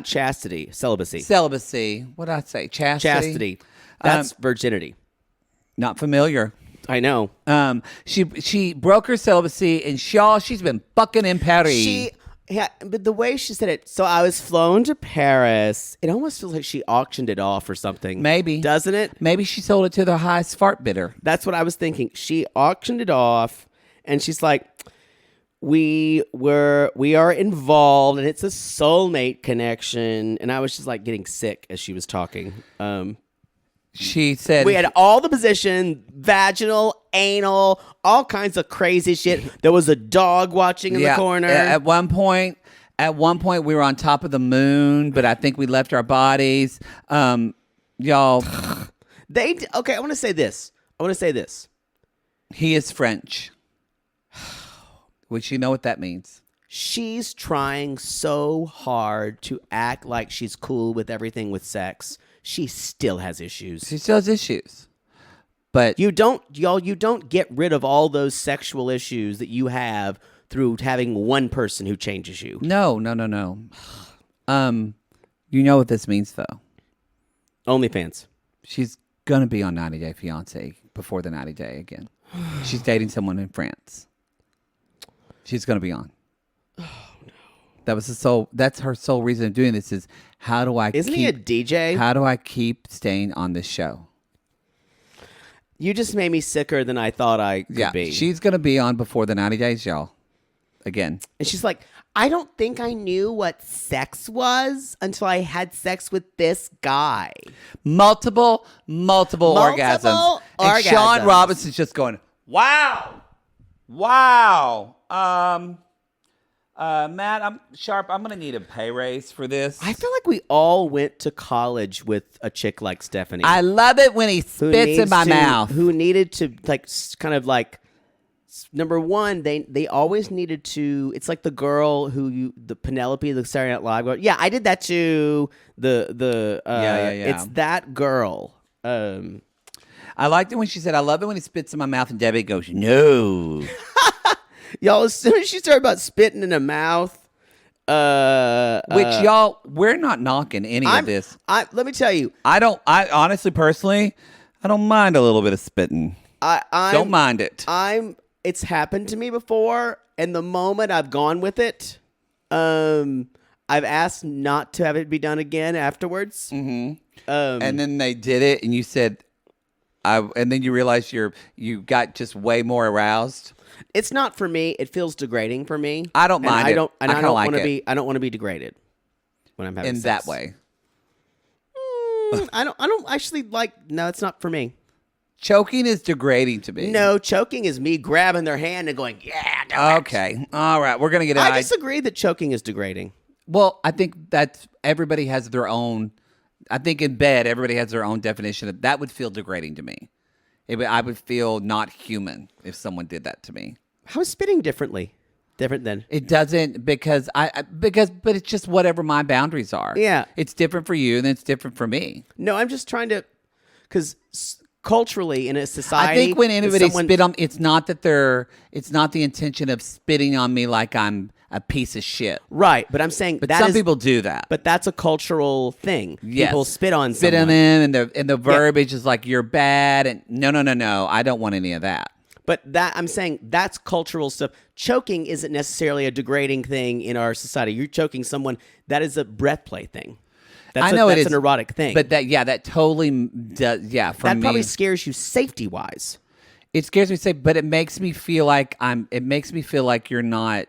chastity, celibacy. Celibacy. What did I say? Chastity. That's virginity. Not familiar. I know. She broke her celibacy, and she's been fucking in Paris. But the way she said it, so I was flown to Paris. It almost feels like she auctioned it off or something. Maybe. Doesn't it? Maybe she sold it to the highest fart bidder. That's what I was thinking. She auctioned it off, and she's like, we are involved, and it's a soulmate connection. And I was just like getting sick as she was talking. She said we had all the position, vaginal, anal, all kinds of crazy shit. There was a dog watching in the corner. At one point we were on top of the moon, but I think we left our bodies. Y'all. Okay, I want to say this. He is French. Which you know what that means. She's trying so hard to act like she's cool with everything with sex. She still has issues. But you don't get rid of all those sexual issues that you have through having one person who changes you. No. You know what this means, though. OnlyFans. She's going to be on 90 Day Fiancé before the 90 Day again. She's dating someone in France. She's going to be on. Oh, no. That's her sole reason of doing this is how do I Isn't he a DJ? How do I keep staying on this show? You just made me sicker than I thought I could be. She's going to be on before the 90 days, y'all. Again. And she's like, I don't think I knew what sex was until I had sex with this guy. Multiple orgasms. And Sean Robinson's just going, wow. Matt, I'm going to need a pay raise for this. I feel like we all went to college with a chick like Stephanie. I love it when he spits in my mouth. Who needed to number one, they always needed to. It's like the girl the Penelope, the Saturday Night Live girl. Yeah, I did that too. Yeah. It's that girl. I liked it when she said, "I love it when he spits in my mouth," and Debbie goes, "No." Y'all, as soon as she started about spitting in her mouth, which y'all, we're not knocking any of this. Let me tell you, I honestly, personally, I don't mind a little bit of spitting. I don't mind it. It's happened to me before, and the moment I've gone with it, I've asked not to have it be done again afterwards. Mm-hmm. And then they did it, and you said, and then you realized you got just way more aroused. It's not for me. It feels degrading for me. I don't mind it. I don't want to be. I don't want to be degraded when I'm having sex. That way. I don't actually like. No, it's not for me. Choking is degrading to me. No, choking is me grabbing their hand and going, yeah. Okay. All right. We're going to get I disagree that choking is degrading. Well, I think that everybody has their own. I think in bed, everybody has their own definition. That would feel degrading to me. I would feel not human if someone did that to me. How is spitting different than? It doesn't but it's just whatever my boundaries are. Yeah. It's different for you and it's different for me. No, I'm just trying to, because culturally in a society, I think when anybody spit on, it's not the intention of spitting on me like I'm a piece of shit. Right, but I'm saying but some people do that. But that's a cultural thing. Yes. People spit on spit someone. on them, and the verbiage is like you're bad, and no. I don't want any of that. But I'm saying that's cultural stuff. Choking isn't necessarily a degrading thing in our society. You're choking someone. That is a breath play thing. That's an erotic thing. But that totally does. Yeah, for me, that probably scares you safety wise. It scares me safe, but it makes me feel like It makes me feel like you're not.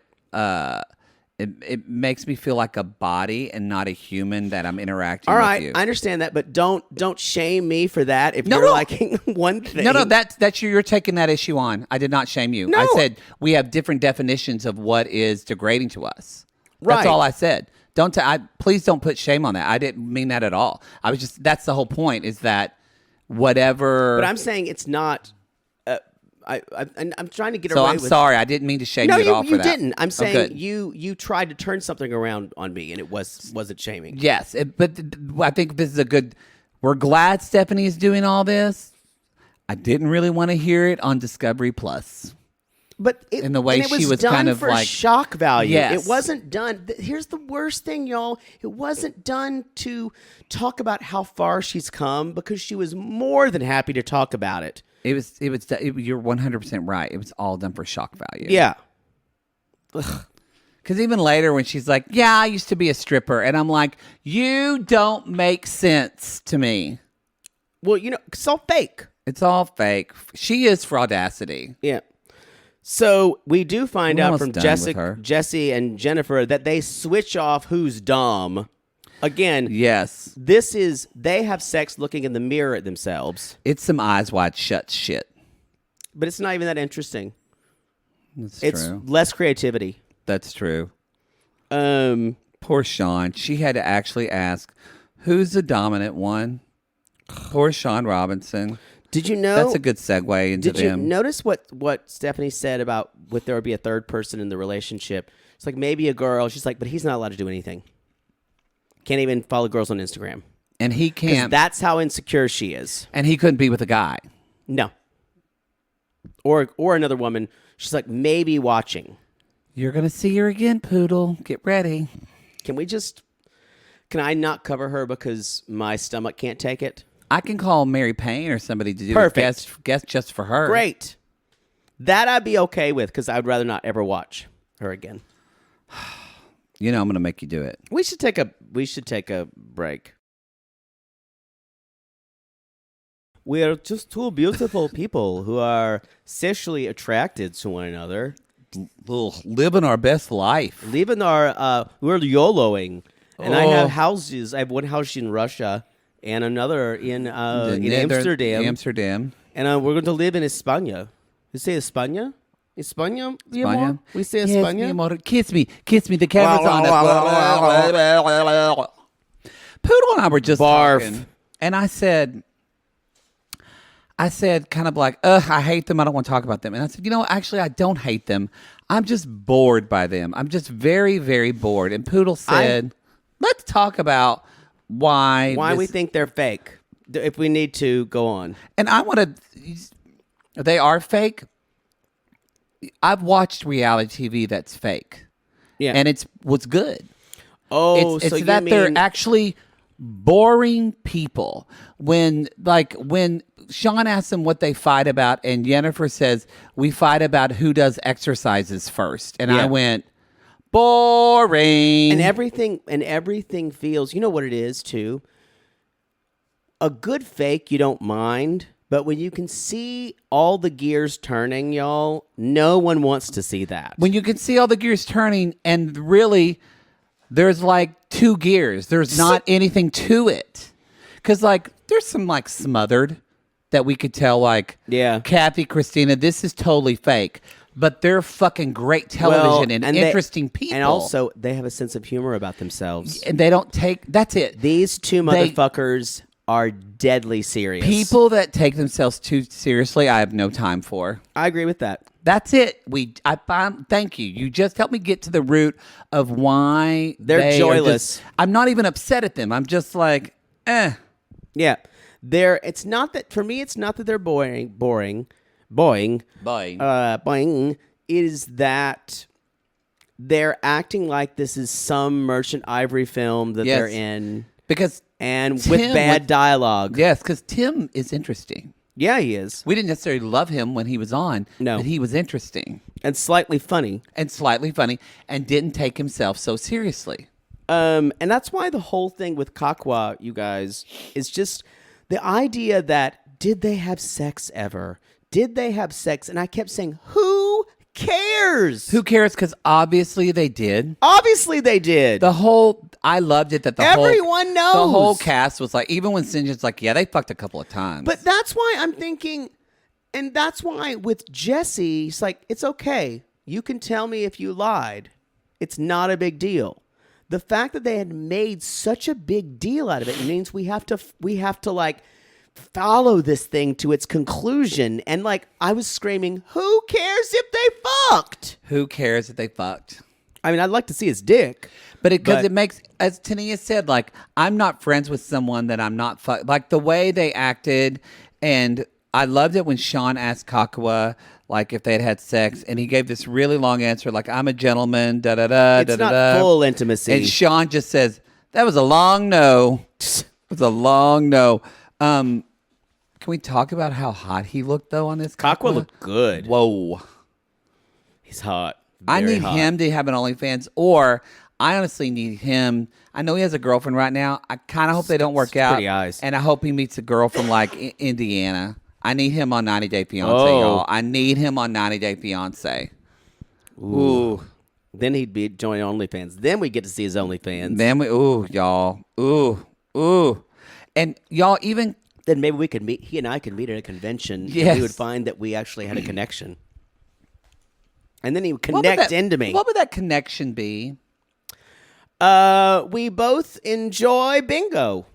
It makes me feel like a body and not a human that I'm interacting with you. All right, you. I understand that, but don't shame me for that if you're liking one thing. No, that's you're taking that issue on. I did not shame you. No. I said we have different definitions of what is degrading to us. Right. That's all I said. Please don't put shame on that. I didn't mean that at all. I was just that's the whole point is that whatever. But I'm saying it's not. I'm trying to get away So I'm with... sorry. I didn't mean to shame you at all for that. No, you didn't. I'm saying good. you tried to turn something around on me, and it wasn't shaming. Yes, but I think this is a good... We're glad Stephanie is doing all this. I didn't really want to hear it on Discovery Plus. But in the way she was done kind of for like... shock value. Yes. It wasn't done... Here's the worst thing, y'all. It wasn't done to talk about how far she's come, because she was more than happy to talk about it. You're 100% right. It was all done for shock value. Yeah. Because even later when she's like, yeah, I used to be a stripper. And I'm like, you don't make sense to me. Well, it's all fake. It's all fake. She is fraudacity. Yeah. So we do find out from Jesse and Jennifer that they switch off who's Dom. Again, yes. They have sex looking in the mirror at themselves. It's some eyes wide shut shit. But it's not even that interesting. It's true. Less creativity. That's true. Poor Sean. She had to actually ask, who's the dominant one? Poor Sean Robinson. Did you know? That's a good segue into them. Did you notice what Stephanie said about would there be a third person in the relationship? It's like maybe a girl. She's like, but he's not allowed to do anything. Can't even follow girls on Instagram. And he can't. That's how insecure she is. And he couldn't be with a guy. No. Or another woman. She's like, maybe watching. You're going to see her again, Poodle. Get ready. Can I not cover her because my stomach can't take it? I can call Mary Payne or somebody to do a guest just for her. Great. That I'd be okay with because I'd rather not ever watch her again. I'm going to make you do it. We should take a break. We are just two beautiful people who are sexually attracted to one another. Living our best life. We're YOLOing. And I have houses. I have one house in Russia and another in Amsterdam. Amsterdam. And we're going to live in España. You say España? España, mi amor? We say España? Yes, mi amor. Kiss me. The camera's on us. Poodle and I were just talking. And I said kind of like, I hate them. I don't want to talk about them. And I said, actually, I don't hate them. I'm just bored by them. I'm just very, very bored. And Poodle said, let's talk about why we think they're fake. If we need to go on. And I want to... They are fake. I've watched reality TV that's fake. Yeah. And what's good. Oh, it's that they're actually boring people. When Sean asks them what they fight about, and Jennifer says, we fight about who does exercises first. And I went, boring. And everything feels, you know what it is too? A good fake you don't mind, but when you can see all the gears turning, y'all, no one wants to see that. When you can see all the gears turning and really there's like two gears. There's not anything to it. Because there's some smothered that we could tell Kathy, Christina, this is totally fake. But they're fucking great television and interesting people. And also, they have a sense of humor about themselves. And they don't take... That's it. These two motherfuckers are deadly serious. People that take themselves too seriously, I have no time for. I agree with that. That's it. Thank you. You just helped me get to the root of why They're joyless. I'm not even upset at them. I'm just like, eh. Yeah. It's not that they're boring. It is that they're acting like this is some Merchant Ivory film that they're in. And with bad dialogue. Yes, because Tim is interesting. Yeah, he is. We didn't necessarily love him when he was on. No. But he was interesting. And slightly funny. And didn't take himself so seriously. And that's why the whole thing with Kakwa, you guys, is just the idea that, did they have sex ever? Did they have sex? And I kept saying, who cares? Who cares? Because obviously they did. Obviously they did. I loved it that everyone knows. The whole cast was like, even when Sinjin's like, yeah, they fucked a couple of times. But that's why I'm thinking, and that's why with Jesse, it's like, it's okay. You can tell me if you lied. It's not a big deal. The fact that they had made such a big deal out of it means we have to like follow this thing to its conclusion. And like, I was screaming, who cares if they fucked? Who cares if they fucked? I mean, I'd like to see his dick. But it makes, as Tania said, like, I'm not friends with someone that I'm not like the way they acted. And I loved it when Sean asked Kakua, like, if they had sex, and he gave this really long answer, like, I'm a gentleman, da-da-da, da-da-da. It's not full intimacy. And Sean just says, that was a long no. It was a long no. Can we talk about how hot he looked, though, on this? Kakua looked good. Whoa. He's hot. I need him to have an OnlyFans, or I honestly need him. I know he has a girlfriend right now. I kind of hope they don't work out. Pretty eyes. And I hope he meets a girl from, like, Indiana. I need him on 90 Day Fiancé, y'all. I need him on 90 Day Fiancé. Ooh. Then he'd be joining OnlyFans. Then we get to see his OnlyFans. Then y'all. Ooh. And y'all, even... Then maybe we could meet, he and I could meet at a convention. Yes. And we would find that we actually had a connection. And then he would connect into me. What would that connection be? We both enjoy bingo.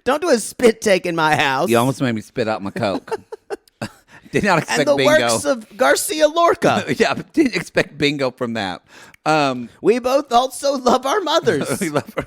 Don't do a spit take in my house. You almost made me spit out my Coke. Did not expect bingo. And the bingo. works of Garcia Lorca. Yeah, but didn't expect bingo from that. We both also love our mothers. We love her.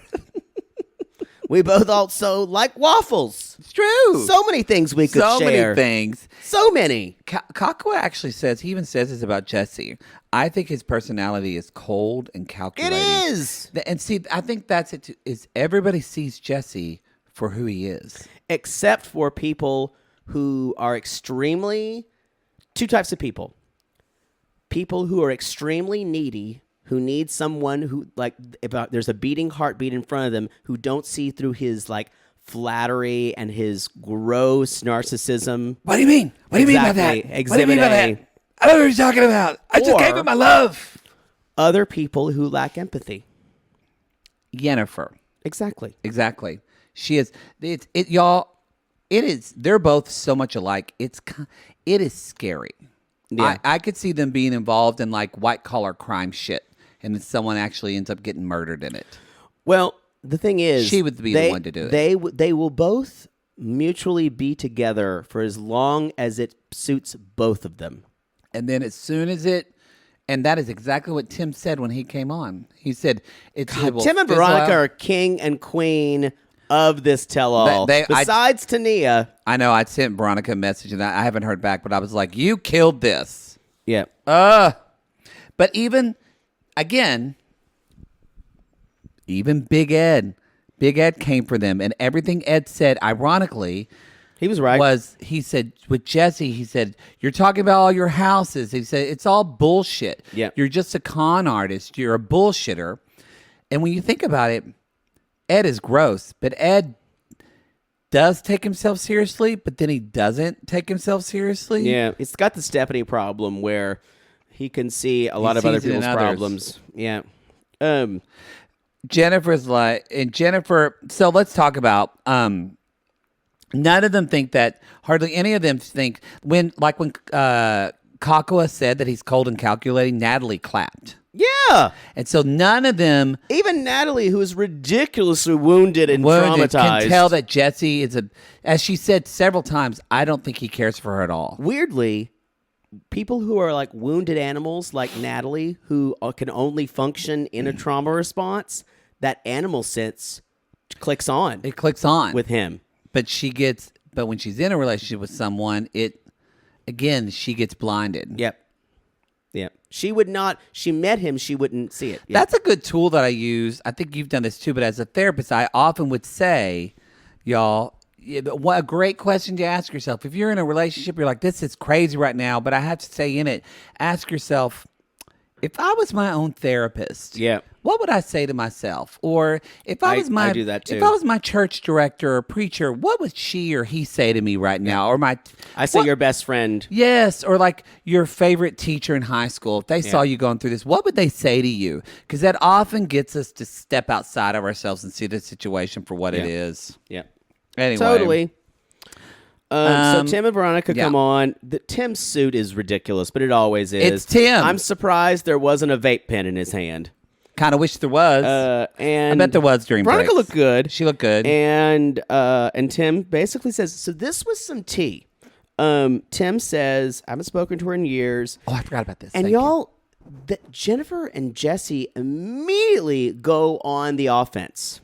We both also like waffles. It's true. So many things we could share. So many things. So many. Kakua actually says, he even says this about Jesse. I think his personality is cold and calculating. It is. And see, I think that's it too, is everybody sees Jesse for who he is. Except for people who are two types of people. People who are extremely needy, who need someone who, like, there's a beating heartbeat in front of them, who don't see through his, like, flattery and his gross narcissism. What do you mean? What do you mean by that? Exhibit what do you mean by A. that? I don't know what you're talking about. I just gave him my love. Other people who lack empathy. Yennefer. Exactly. She is. Y'all. It is. They're both so much alike. It is scary. Yeah. I could see them being involved in like white collar crime shit, and then someone actually ends up getting murdered in it. Well, the thing is, she would be the one to do it. They will both mutually be together for as long as it suits both of them. And then as soon as and that is exactly what Tim said when he came on. He said, Tim and Veronica are king and queen of this tell-all. Besides Tania. I know, I sent Veronica a message, and I haven't heard back, but I was like, you killed this. Yeah. But even Big Ed came for them, and everything Ed said, ironically... He was right. He said, with Jesse, he said, you're talking about all your houses. He said, it's all bullshit. Yeah. You're just a con artist. You're a bullshitter. And when you think about it, Ed is gross, but Ed does take himself seriously, but then he doesn't take himself seriously. Yeah. It's got the Stephanie problem where he can see a lot of other people's problems. Yeah. Jennifer's Jennifer, so let's talk about... none of them think that. Hardly any of them think when Kakua said that he's cold and calculating, Natalie clapped. Yeah. And so none of them... Even Natalie, who is ridiculously wounded and traumatized... can tell that Jesse is as she said several times, I don't think he cares for her at all. Weirdly, people who are like wounded animals, like Natalie, who can only function in a trauma response, that animal sense clicks on. It clicks on. With him. But when she's in a relationship with someone, she gets blinded. Yep. She would not, she met him, she wouldn't see it. Yep. That's a good tool that I use. I think you've done this too, but as a therapist, I often would say, y'all, what a great question to ask yourself. If you're in a relationship, you're like, this is crazy right now, but I have to stay in it. Ask yourself, if I was my own therapist, what would I say to myself? Or if I was I do that too. If I was my church director or preacher, what would she or he say to me right now? Or I say your best friend. Yes, or like your favorite teacher in high school. If they saw you going through this, what would they say to you? Because that often gets us to step outside of ourselves and see the situation for what it is. Yeah. Anyway. Totally. So Tim and Veronica come on. Tim's suit is ridiculous, but it always is. It's Tim. I'm surprised there wasn't a vape pen in his hand. Kind of wish there was. And I bet there was during Veronica breaks. looked good. She looked good. And Tim basically says, so this was some tea. Tim says, I haven't spoken to her in years. Oh, I forgot about this. And Jennifer and Jesse immediately go on the offense.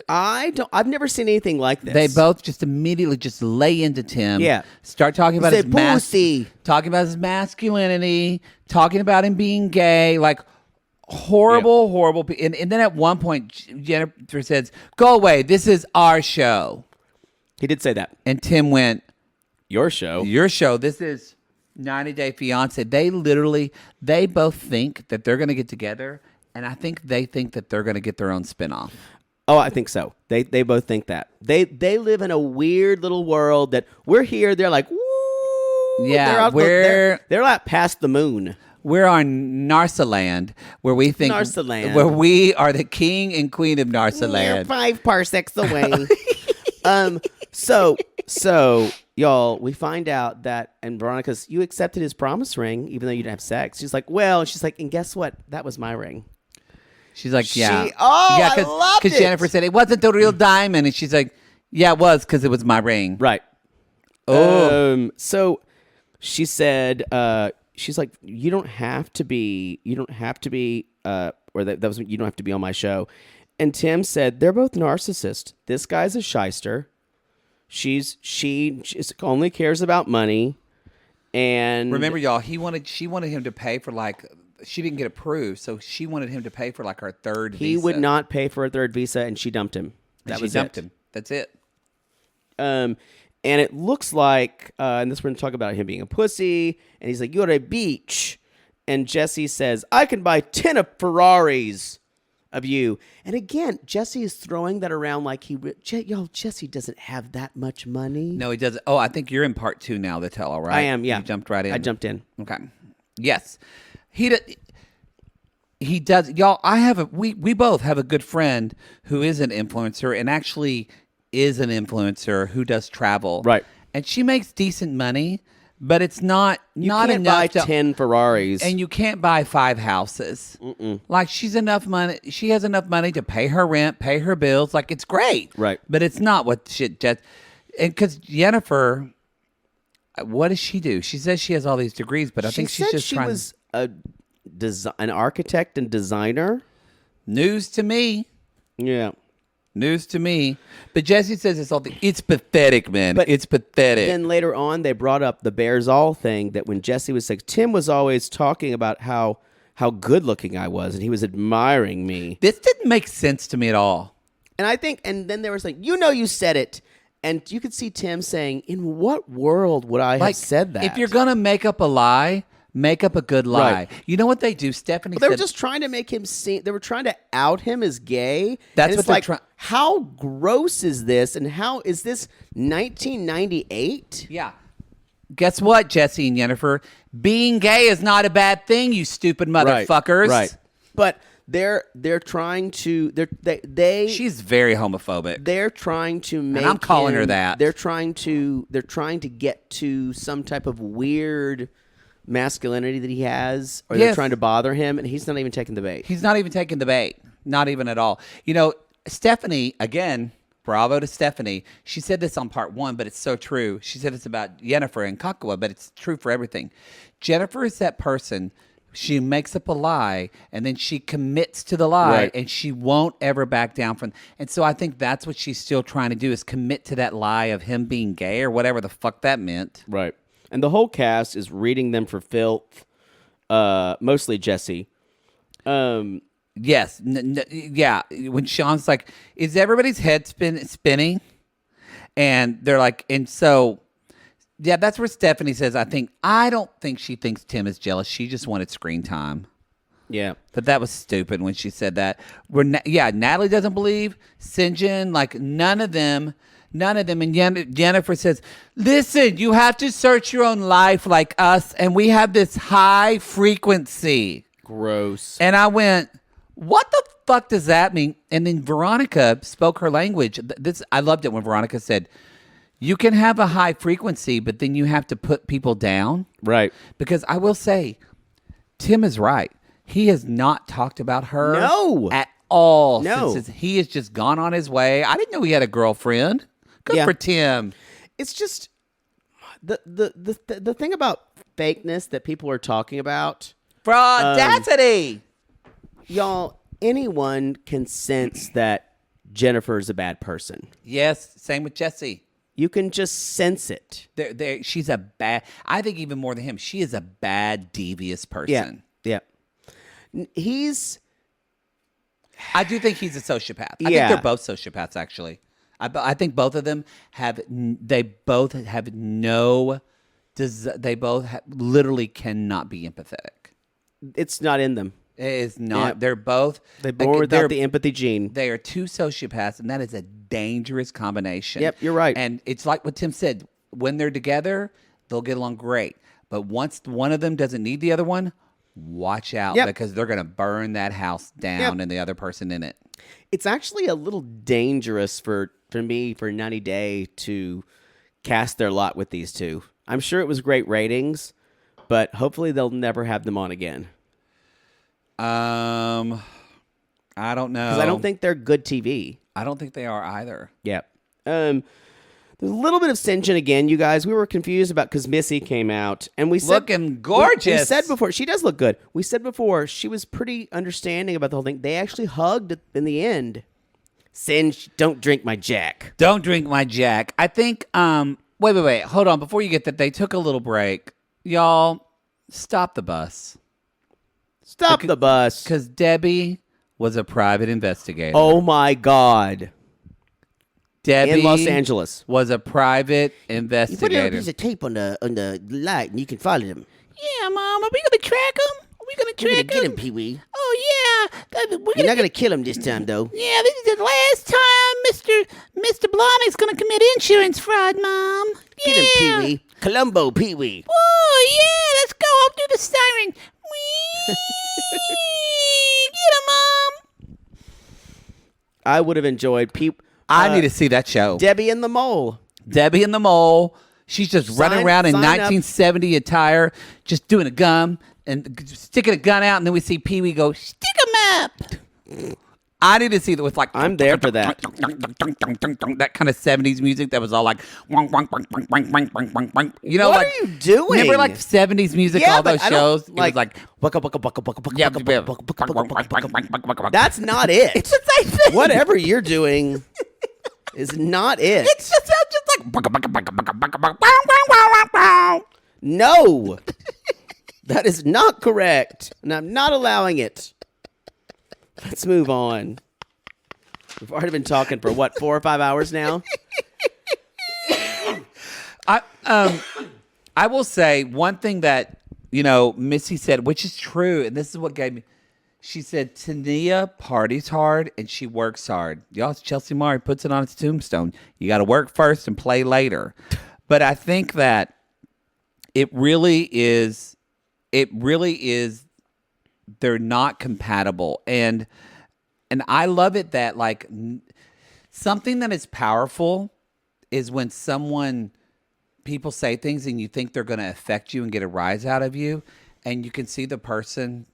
I've never seen anything like this. They both just immediately just lay into Tim. Yeah. Start talking about his pussy. Talking about his masculinity, talking about him being gay, like horrible. And then at one point, Jennifer says, go away. This is our show. He did say that. And Tim went, your show. This is 90 Day Fiance. They both think that they're going to get together. And I think they think that they're going to get their own spinoff. Oh, I think so. They both think that. They live in a weird little world that we're here. They're like, woo. Yeah, they're like past the moon. We're on Narsaland, where we think where we are the king and queen of Narsaland. We're 5 parsecs away. So y'all, we find out that, and Veronica's, you accepted his promise ring, even though you didn't have sex. She's like, and guess what? That was my ring. She's like, yeah. I loved it. Because Jennifer said, it wasn't the real diamond. And she's like, yeah, it was, because it was my ring. Right. Oh. So she said, she's like, you don't have to be, you don't have to be on my show. And Tim said, they're both narcissists. This guy's a shyster. She just only cares about money. And remember, y'all, she wanted him to pay for she didn't get approved, so she wanted him to pay for her third visa. He would not pay for a third visa, and she dumped him. She dumped him. That's it. And it looks like, and this we're going to talk about him being a pussy, and he's like, you're at a beach. And Jesse says, I can buy 10 of Ferraris of you. And again, Jesse is throwing that around like Jesse doesn't have that much money. No, he doesn't. Oh, I think you're in part 2 now, the tell-all, right? I am, yeah. You jumped right in. I jumped in. Okay. Yes. He does. Y'all, we both have a good friend who is an influencer and actually is an influencer who does travel. Right. And she makes decent money, but it's not enough buy 10 Ferraris. And you can't buy 5 houses. Mm-mm. Like she has enough money to pay her rent, pay her bills. Like it's great. Right. But it's not what and because Jennifer, what does she do? She says she has all these degrees, but I think she's just trying. She was an architect and designer. News to me. Yeah. News to me. But Jesse says it's pathetic, man. But it's pathetic. Then later on, they brought up the Bears All thing that when Jesse was like, Tim was always talking about how good looking I was and he was admiring me. This didn't make sense to me at all. And I think, and then they were like, you said it. And you could see Tim saying, in what world would I have said that? If you're going to make up a lie, make up a good lie. Right. You know what they do? Stephanie they were just trying to make him seem, they were trying to out him as gay. That's what they're trying. How gross is this? And how is this 1998? Yeah. Guess what, Jesse and Jennifer? Being gay is not a bad thing, you stupid motherfuckers. Right. But they're trying to they She's very homophobic. they're trying to make. And I'm calling her him- that. They're trying to get to some type of weird masculinity that he has, or they're Yes. trying to bother him, and he's not even taking the bait. He's not even taking the bait. Not even at all. You know, Stephanie, again, bravo to Stephanie. She said this on part 1, but it's so true. She said it's about Jennifer and Kakua, but it's true for everything. Jennifer is that person. She makes up a lie, and then she commits to the lie, Right. and she won't ever back down from. And so I think that's what she's still trying to do, is commit to that lie of him being gay or whatever the fuck that meant. Right. And the whole cast is reading them for filth. Mostly Jesse. Yes. Yeah. When Sean's like, is everybody's head spinning? And they're like, and so, yeah, that's where Stephanie says, I don't think she thinks Tim is jealous. She just wanted screen time. Yeah. But that was stupid when she said that. Natalie doesn't believe. St. John, like none of them. And Jennifer says, listen, you have to search your own life like us. And we have this high frequency. Gross. And I went, what the fuck does that mean? And then Veronica spoke her language. I loved it when Veronica said, you can have a high frequency, but then you have to put people down. Right. Because I will say, Tim is right. He has not talked about her at all. No. Since he has just gone on his way. I didn't know he had a girlfriend. Good for Tim. It's just the thing about fakeness that people are talking about. Fraudacity. Y'all, anyone can sense that Jennifer is a bad person. Yes, same with Jesse. You can just sense it. She's a bad, I think even more than him, she is a bad, devious person. Yeah. I do think he's a sociopath. I think Yeah. they're both sociopaths, actually. I think both of them they both literally cannot be empathetic. It's not in them. It is not. Yeah. They're both. They born without the empathy gene. They are two sociopaths, and that is a dangerous combination. Yep, you're right. And it's like what Tim said. When they're together, they'll get along great. But once one of them doesn't need the other one, watch out because they're going to burn that house down and the other person in it. It's actually a little dangerous for 90 Day to cast their lot with these two. I'm sure it was great ratings, but hopefully they'll never have them on again. I don't know. Because I don't think they're good TV. I don't think they are either. Yeah. There's a little bit of St. John again, you guys. We were confused about because Missy came out. And we said... Looking gorgeous. We said before... She does look good. We said before she was pretty understanding about the whole thing. They actually hugged in the end. Singe, don't drink my Jack. Don't drink my Jack. I think... Wait. Hold on. Before you get that, they took a little break. Y'all, stop the bus. Stop the bus. Because Debbie was a private investigator. Oh, my God. Debbie in Los Angeles was a private You investigator. put a piece of tape on the light and you can follow them. Yeah, Mom. Are we going to track him? Are we going to We're track gonna get him? him, Pee Wee. Oh, yeah. You're not gonna kill him this time, though. Yeah, this is the last time Mr. Blahnik's going to commit insurance fraud, Mom. Get him, Pee Wee. Columbo, Pee Wee. Oh, yeah. Let's go. I'll do the siren. Whee! Get him, Mom. I would have enjoyed I need to see that show. Debbie and the Mole. Debbie and the Mole. She's just running around in sign up. 1970 attire, just doing a gun and sticking a gun out, and then we see Pee Wee go, stick 'em up. I need to see that with like... I'm there for that. That kind of 70s music that was all like... You know, What like, are you doing? Remember like 70s music, all those shows? It was like... Yeah, That's not it. It's the same thing. Whatever you're doing is not it. It's just like... No. That is not correct. And I'm not allowing it. Let's move on. We've already been talking for, 4 or 5 hours now? I will say one thing that, Missy said, which is true, and this is what gave me... She said, Tania parties hard and she works hard. Y'all, Chelsea Murray puts it on its tombstone. You got to work first and play later. But I think that it really is they're not compatible. And I love it that like something that is powerful is when people say things and you think they're going to affect you and get a rise out of you, and you can see the person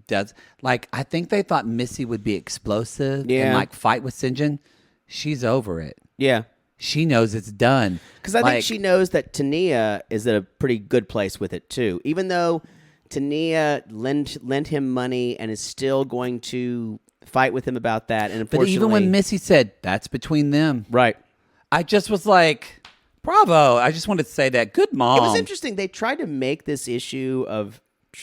does. Like, I think they thought Missy would be explosive and like fight with St. John. She's over it. Yeah. She knows it's done. Because I think she knows that Tania is at a pretty good place with it too. Even though Tania lent him money and is still going to fight with him about that. And unfortunately, but even when Missy said, that's between them. Right. I just was like, bravo. I just wanted to say that. Good mom. It was interesting. They tried to make this issue of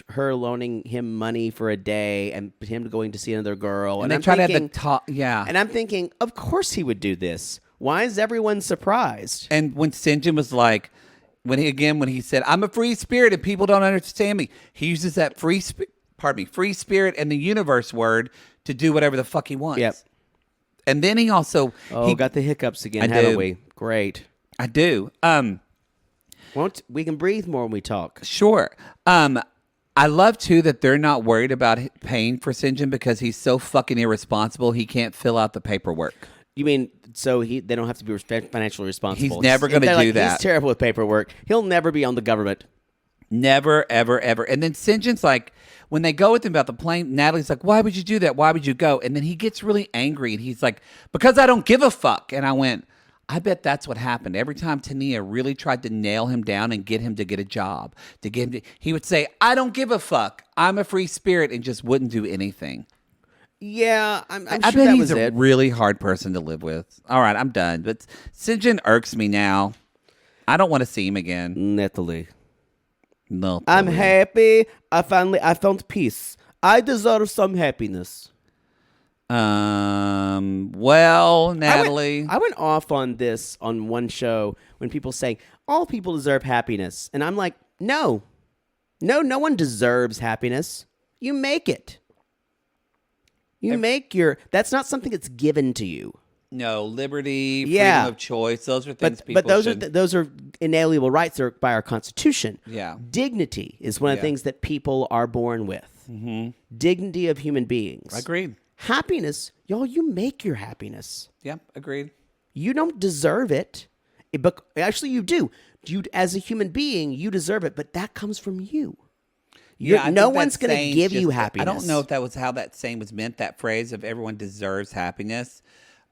her loaning him money for a day and him going to see another girl. And they tried to have the talk. Yeah. And I'm thinking, of course he would do this. Why is everyone surprised? And when St. John was like, when he said, I'm a free spirit and people don't understand me, he uses that free spirit and the universe word to do whatever the fuck he wants. Yep. And then he also... he got the hiccups again, haven't we? Great. I do. We can breathe more when we talk. Sure. I love, too, that they're not worried about paying for St. John because he's so fucking irresponsible he can't fill out the paperwork. You mean so they don't have to be financially responsible? He's never going to do that. He's terrible with paperwork. He'll never be on the government. Never, ever, ever. And then St. John's like, when they go with him about the plane, Natalie's like, why would you do that? Why would you go? And then he gets really angry and he's like, because I don't give a fuck. And I went, I bet that's what happened. Every time Tania really tried to nail him down and get him to get a job, he would say, I don't give a fuck. I'm a free spirit, and just wouldn't do anything. Yeah, I'm sure I bet that he's was a really hard person to live with. All right, I'm done. But St. John irks me now. I don't want to see him again. Natalie. No. I'm happy. I found peace. I deserve some happiness. Well, Natalie. I went off on this on one show when people say all people deserve happiness. And I'm like, no, no one deserves happiness. You make it. That's not something that's given to you. No, liberty, freedom of choice. Those are things people those are inalienable rights by our Constitution. Yeah. Dignity is one of the things that people are born with. Mm-hmm. Dignity of human beings. Agreed. Happiness, y'all, you make your happiness. Yep, agreed. You don't deserve it. But actually, you do. You, as a human being, you deserve it, but that comes from you. No one's going to give you happiness. I don't know if that was how that saying was meant, that phrase of everyone deserves happiness.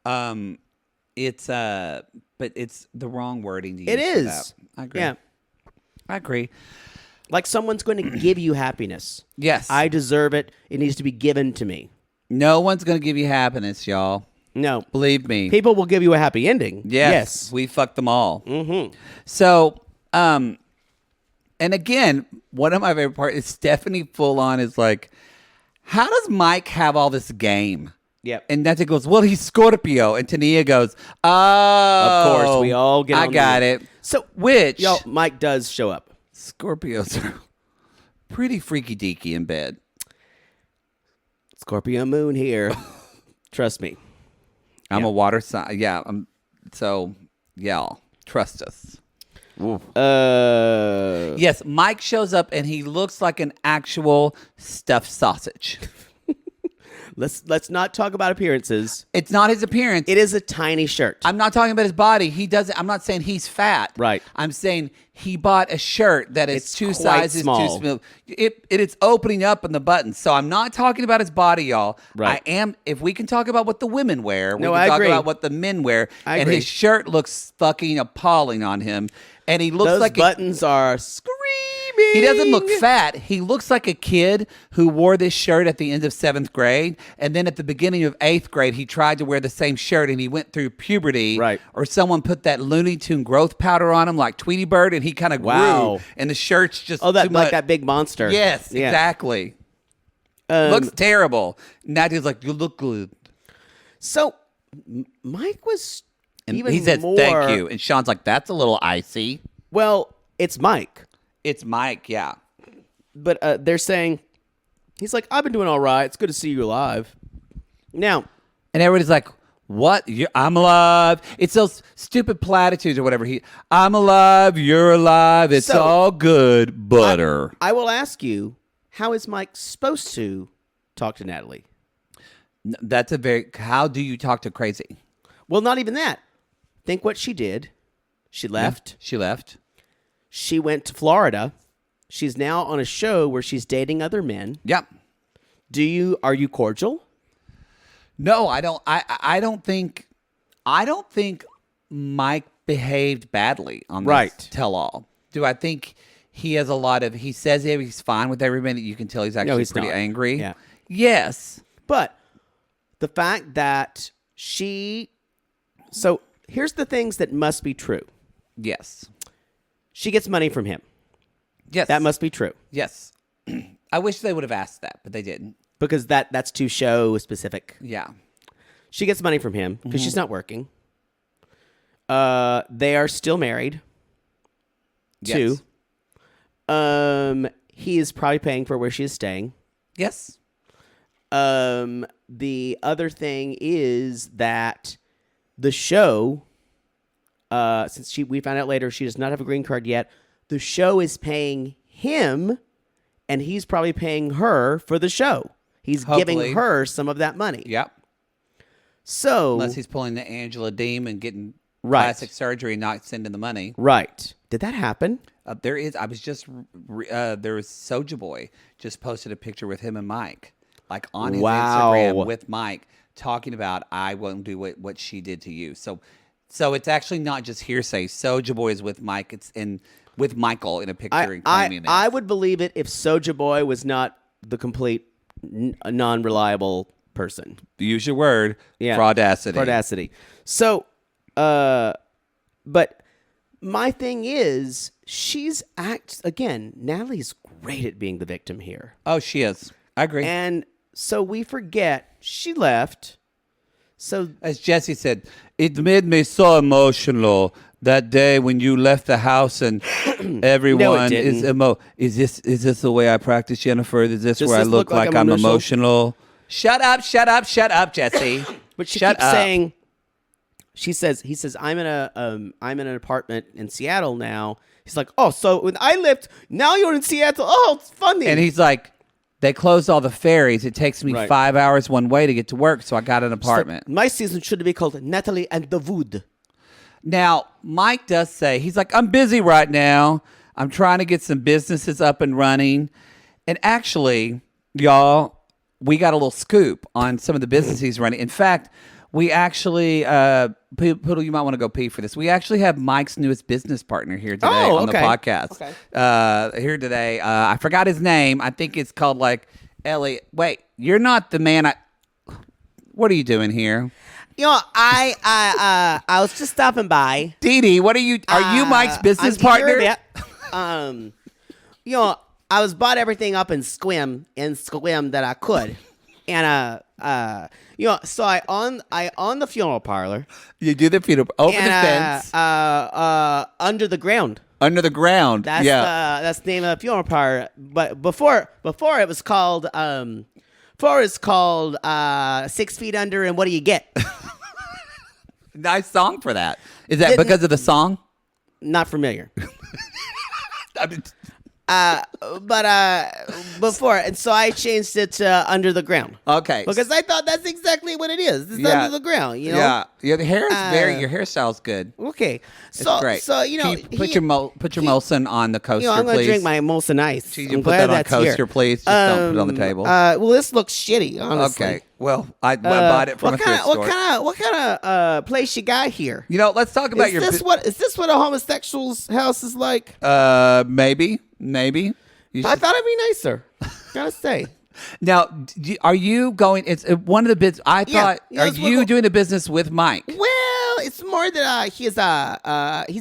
But it's the wrong wording to use. It is. For that. I agree. Yeah. I agree. Like someone's going to give you happiness. Yes. I deserve it. It needs to be given to me. No one's going to give you happiness, y'all. No. Believe me. People will give you a happy ending. Yes. We fucked them all. Mm-hmm. So, and again, one of my favorite parts is Stephanie full on is like, how does Mike have all this game? Yep. And Natalie goes, well, he's Scorpio. And Tania goes, oh. Of course, we all get I got it. So, which? Y'all, Mike does show up. Scorpios are pretty freaky deaky in bed. Scorpio moon here. Trust me. I'm a water sign. Yeah. So, y'all, trust us. Yes, Mike shows up and he looks like an actual stuffed sausage. Let's not talk about appearances. It's not his appearance. It is a tiny shirt. I'm not talking about his body. He doesn't. I'm not saying he's fat. Right. I'm saying he bought a shirt that is two quite sizes small. too small. It is opening up in the buttons. So I'm not talking about his body, y'all. Right. I am. If we can talk about what the women wear, we No, can I talk agree. about what the men wear. I and agree. his shirt looks fucking appalling on him. And he looks Those like buttons are screaming. He doesn't look fat. He looks like a kid who wore this shirt at the end of 7th grade. And then at the beginning of 8th grade, he tried to wear the same shirt and he went through puberty. Right. Or someone put that Looney Tune growth powder on him like Tweety Bird and he kind of Wow. grew. And the shirt's just Oh, that too like much. that big monster. Yes, Yeah. exactly. Looks terrible. Natty's like, you look good. So Mike was And even he says, more, thank you. And Sean's like, that's a little icy. Well, it's Mike. It's Mike, yeah. But they're saying, he's like, I've been doing all right. It's good to see you alive. Now. And everybody's like, what? I'm alive. It's those stupid platitudes or whatever. I'm alive. You're alive. It's So, all good. Butter. I will ask you, how is Mike supposed to talk to Natalie? That's a very. How do you talk to crazy? Well, not even that. Think what she did. She left. Yeah, she left. She went to Florida. She's now on a show where she's dating other men. Yep. Are you cordial? No, I don't. I don't think Mike behaved badly on this tell-all. Do I think he has a lot of? He says he's fine with every minute. You can tell he's actually pretty angry. Yeah. Yes, but the fact that so here's the things that must be true. Yes. She gets money from him. Yes. That must be true. Yes. I wish they would have asked that, but they didn't. Because that's too show specific. Yeah. She gets money from him because she's not working. They are still married. Yes. 2. He is probably paying for where she is staying. Yes. The other thing is that the show, since we found out later she does not have a green card yet, the show is paying him, and he's probably paying her for the show. He's giving her some of that money. Yep. So unless he's pulling the Angela Deem and getting plastic surgery and not sending the money. Right. Did that happen? There is. I was just there was Soulja Boy just posted a picture with him and Mike, like on his Instagram with Mike, talking about I won't do what she did to you. So it's actually not just hearsay. Soulja Boy is with Mike. It's with Michael in a picture and claiming it. I would believe it if Soulja Boy was not the complete non-reliable person. Use your word. Yeah. Fraudacity. So, but my thing is, Natalie's great at being the victim here. Oh, she is. I agree. And so we forget she left. So as Jesse said, it made me so emotional that day when you left the house and everyone is Is this the way I practice, Jennifer? Is this where I look like I'm emotional? Shut up, Jesse. But she keeps saying, he says, I'm in an apartment in Seattle now. He's like, oh, so when I left, now you're in Seattle. Oh, it's funny. And he's like, they closed all the ferries. It takes me 5 hours one way to get to work, so I got an apartment. So my season should be called Natalie and the Wood. Now, Mike does say, he's like, I'm busy right now. I'm trying to get some businesses up and running. And actually, y'all, we got a little scoop on some of the businesses he's running. In fact, we actually, Poodle, you might want to go pee for this. We actually have Mike's newest business partner here today on the podcast. Okay. Here today. I forgot his name. I think it's called like Elliot. Wait, you're not the man what are you doing here? You know, I was just stopping by. Dee Dee, what are you Mike's business partner? You know, I was bought everything up in Squim that I could. And you know, so I on the funeral parlor. You do the funeral over the fence. Under the ground. Under the ground. That's the name of the funeral parlor. But before it was called 6 Feet Under and What Do You Get? Nice song for that. Is that because of the song? Not familiar. I mean, but before, and so I changed it to Under the Ground. Okay. Because I thought that's exactly what it is. It's under the ground, you know? Yeah. The hair is your hairstyle's good. Okay. So, it's great. So, you know. Put your Molson on the coaster, I'm going to please. drink my Molson Ice. I'm glad that's on coaster, here. Please. Just don't put it on the table. Well, this looks shitty, honestly. Okay. Well, I bought it from a thrift store. What kind of place you got here? You know, let's talk about is this what a homosexual's house is like? Maybe. I thought it'd be nicer. Gotta say. Now, are you going? It's one of the bits. I thought. Are you doing a business with Mike? Well, it's more that he's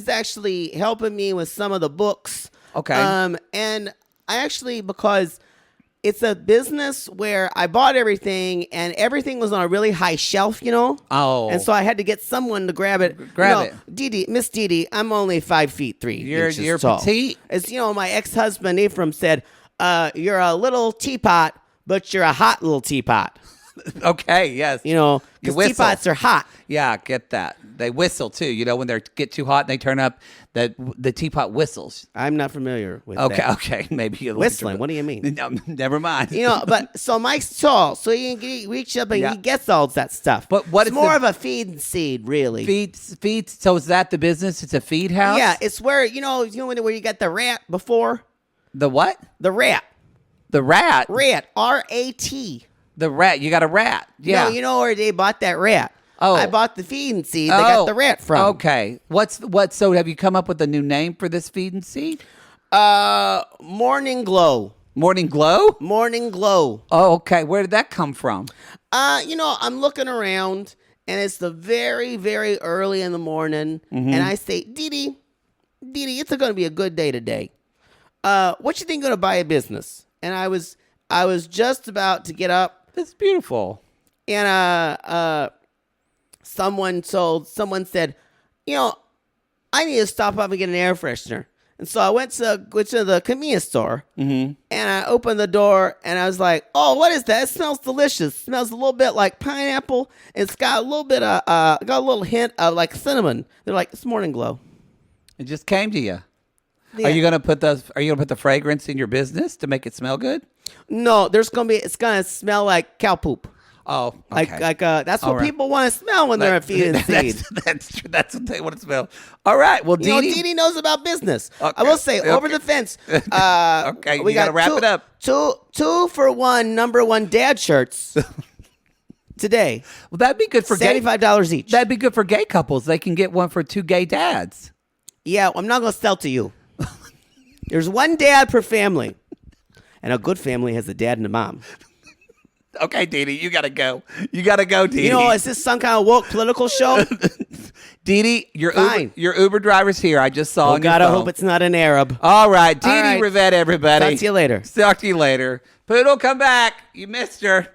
actually helping me with some of the books. Okay. And I actually, because it's a business where I bought everything and everything was on a really high shelf, you know. Oh. And so I had to get someone to grab it. Miss Dee Dee, I'm only 5'3" You're tall. petite. As you know, my ex-husband Ephraim said, "You're a little teapot, but you're a hot little teapot." Okay. Yes. You know, because teapots are hot. Yeah, get that. They whistle too. You know, when they get too hot and they turn up, the teapot whistles. I'm not familiar with that. Okay, maybe you Whistling. What do you mean? No, never mind. You know, but so Mike's tall, so he reaches up and he gets all that stuff. But what it's more of a feed and seed, really. Feed. So is that the business? It's a feed house. Yeah, it's where where you got the rat before. The what? The rat. The rat. Rat. R-A-T. The rat. You got a rat. Yeah. No, you know where they bought that rat. Oh. I bought the feed and seed. They got the rat from. Okay. So have you come up with a new name for this feed and seed? Morning Glow. Morning Glow? Morning Glow. Oh, okay. Where did that come from? I'm looking around, and it's the very, very early in the morning, and I say, Dee, it's going to be a good day today. What you think going to buy a business? And I was just about to get up. That's beautiful. And someone said, I need to stop up and get an air freshener. And so I went to the convenience store, and I opened the door, and I was like, "Oh, what is that? It smells delicious. It smells a little bit like pineapple. It's got a little bit of got a little hint of like cinnamon." They're like, "It's Morning Glow." It just came to you. Yeah. Are you gonna put the fragrance in your business to make it smell good? No, it's gonna smell like cow poop. Oh, okay. That's what people want to smell when they're feeding seed. That's true. That's what they want to smell. All right. Well, Dee knows about business. Okay. I will say, over the fence. Okay, we got to wrap it up. Two for one #1 dad shirts today. Well, that'd be good for $75 each. That'd be good for gay couples. They can get one for 2 gay dads. Yeah, I'm not going to sell to you. There's one dad per family, and a good family has a dad and a mom. Okay, Dee, you gotta go. You gotta go, Dee. Is this some kind of woke political show? Dee, your Uber driver's here. I just saw. Oh God, I hope it's not an Arab. All right, Dee Rivette, everybody. Talk to you later. Talk to you later. Poodle, come back. You missed her.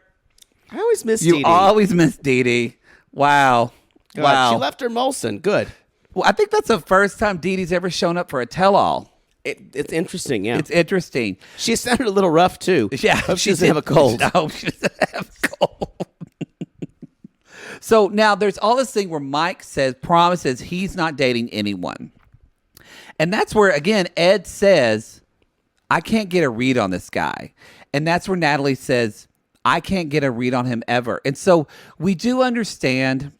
I always miss Dee. You always miss Dee. Wow. God, wow. She left her Molson. Good. Well, I think that's the first time Dee's ever shown up for a tell-all. It's interesting, yeah. It's interesting. She sounded a little rough, too. Yeah. Hope she doesn't have a cold. No, she doesn't have a cold. So now there's all this thing where Mike promises he's not dating anyone. And that's where, again, Ed says, I can't get a read on this guy. And that's where Natalie says, I can't get a read on him ever. And so we do understand.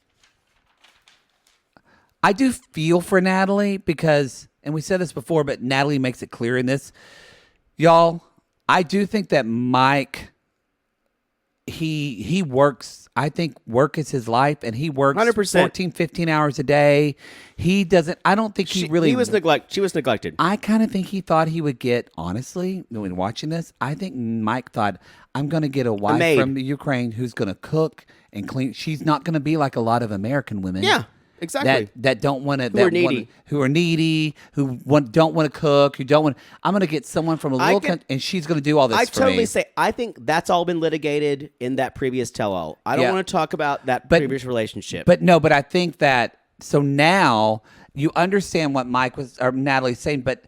I do feel for Natalie because, and we said this before, but Natalie makes it clear in this. Y'all, I do think that Mike, he works, I think work is his life, and he works 100%. 14, 15 hours a day. He doesn't, I don't think she was neglected. I kind of think he thought he would get, honestly, when watching this, I think Mike thought, I'm going to get a wife from the Ukraine who's going to cook and clean. She's not going to be like a lot of American women. Yeah. Exactly. That don't want to. Who are needy. Who don't want to cook. Who don't want. I'm going to get someone from a little country, and she's going to do all this for me. I totally say. I think that's all been litigated in that previous tell-all. I don't want to talk about that previous relationship. But I think that. So now you understand what Natalie's saying, but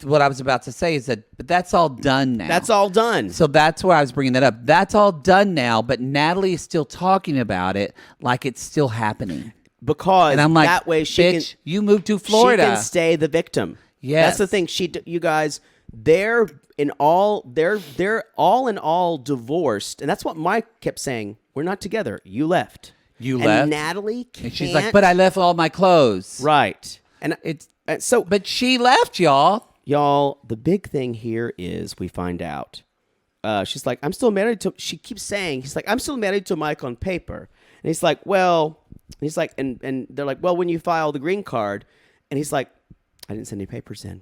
what I was about to say is but that's all done now. That's all done. So that's why I was bringing that up. That's all done now, but Natalie is still talking about it like it's still happening. Because and I'm like, that way you moved to Florida. She can stay the victim. Yes. That's the thing. You guys, they're all in all divorced. And that's what Mike kept saying. We're not together. You left. And Natalie can't. And she's like, but I left all my clothes. Right. But she left, y'all. Y'all, the big thing here is we find out. She's like, I'm still married to, she keeps saying, he's like, I'm still married to Mike on paper. And he's like, well, he's like, and they're like, well, when you file the green card, and he's like, I didn't send any papers in.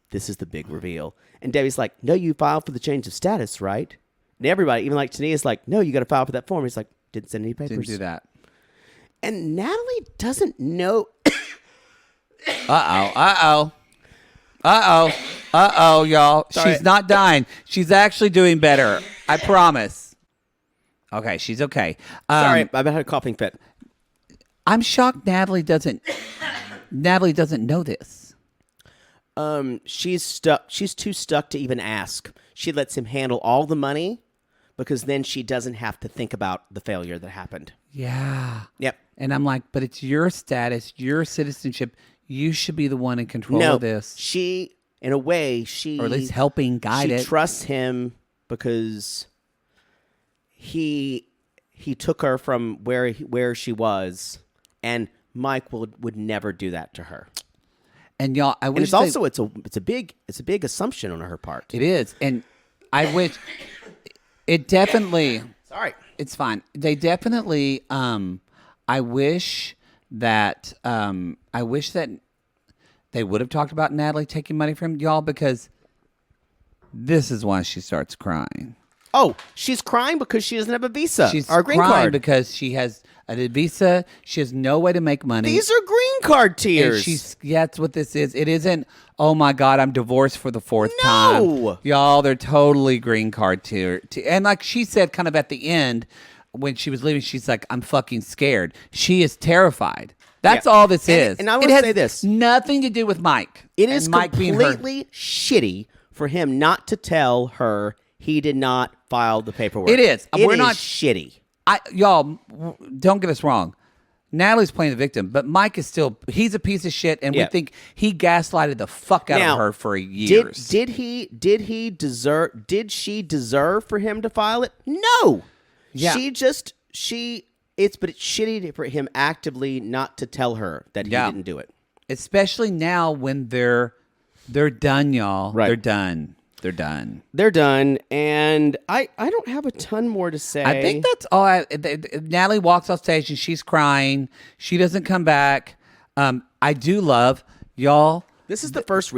This is the big reveal. And Debbie's like, no, you filed for the change of status, right? And everybody, even like Tania, is like, no, you got to file for that form. He's like, didn't send any papers. Didn't do that. And Natalie doesn't know. Uh-oh, y'all. Sorry. She's not dying. She's actually doing better. I promise. Okay, she's okay. Sorry, I've had a coughing fit. I'm shocked Natalie doesn't know this. She's too stuck to even ask. She lets him handle all the money because then she doesn't have to think about the failure that happened. Yeah. Yep. And I'm like, but it's your status, your citizenship. You should be the one in control of this. She, in a way, or at least helping guide it. She trusts him because he took her from where she was, and Mike would never do that to her. And y'all, I wish it's a big assumption on her part. It is, and I wish it definitely. Sorry, it's fine. They definitely. I wish that they would have talked about Natalie taking money from y'all, because this is why she starts crying. Oh, she's crying because she doesn't have a visa or a green crying card. Because she has a visa. She has no way to make money. These are green card tears. That's what this is. It isn't, oh my God, I'm divorced for the fourth time. Y'all, they're totally green card tears. And like she said kind of at the end, when she was leaving, she's like, I'm fucking scared. She is terrified. That's all this is. And I want to say this. Nothing to do with Mike. It is completely shitty for him not to tell her he did not file the paperwork. It is. We're not shitty. Y'all, don't get us wrong. Natalie's playing the victim, but Mike is he's a piece of shit, and we think he gaslighted the fuck out of her for years. Did she deserve for him to file it? No. Yeah. But it's shitty for him actively not to tell her that he didn't do it. Especially now when they're done, y'all. Right. They're done. They're done, and I don't have a ton more to say. I think that's all. Natalie walks off stage and she's crying. She doesn't come back. I do love y'all. This is the first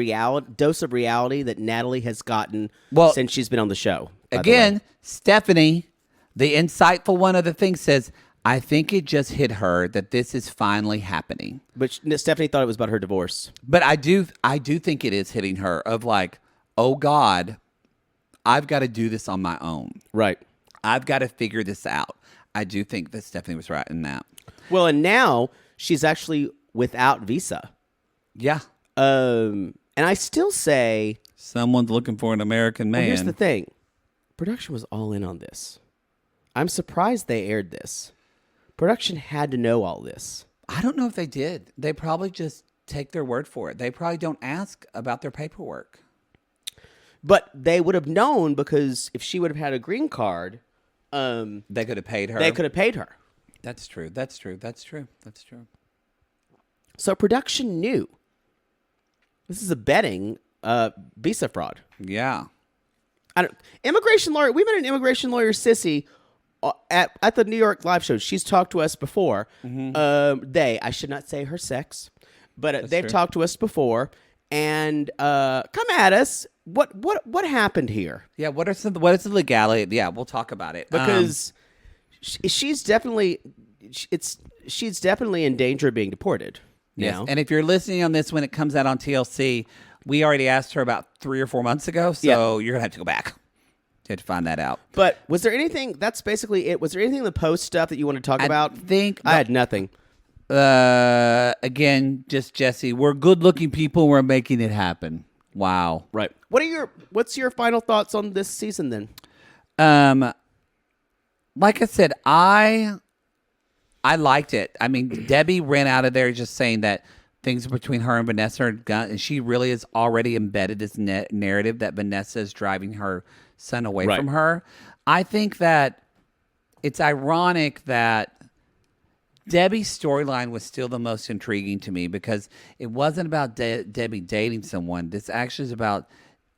dose of reality that Natalie has gotten since she's been on the show. Again, Stephanie, the insightful one of the things, says, I think it just hit her that this is finally happening. But Stephanie thought it was about her divorce. But I do think it is hitting her of like, oh God, I've got to do this on my own. Right. I've got to figure this out. I do think that Stephanie was right in that. Well, and now she's actually without visa. Yeah. And I still say... someone's looking for an American man. Well, here's the thing. Production was all in on this. I'm surprised they aired this. Production had to know all this. I don't know if they did. They probably just take their word for it. They probably don't ask about their paperwork. But they would have known, because if she would have had a green card, they could have paid her. That's true. So production knew. This is a betting visa fraud. Yeah. Immigration lawyer. We met an immigration lawyer, Sissy, at the New York live show. She's talked to us before. Mm-hmm. I should not say her sex, but they've talked to us before. And come at us. What happened here? Yeah, what is the legality? Yeah, we'll talk about it, because she's definitely in danger of being deported. Yes, now. And if you're listening on this when it comes out on TLC, we already asked her about 3 or 4 months ago, so you're gonna have to go back to find that out. But was there anything? That's basically it. Was there anything in the post stuff that you want to talk about? I had nothing. Again, just Jesse. We're good-looking people. We're making it happen. Wow. Right. What's your final thoughts on this season then? Like I said, I liked it. I mean, Debbie ran out of there just saying that things between her and Vanessa are gone, and she really is already embedded this narrative that Vanessa is driving her son away from her. I think that it's ironic that Debbie's storyline was still the most intriguing to me, because it wasn't about Debbie dating someone. This actually is about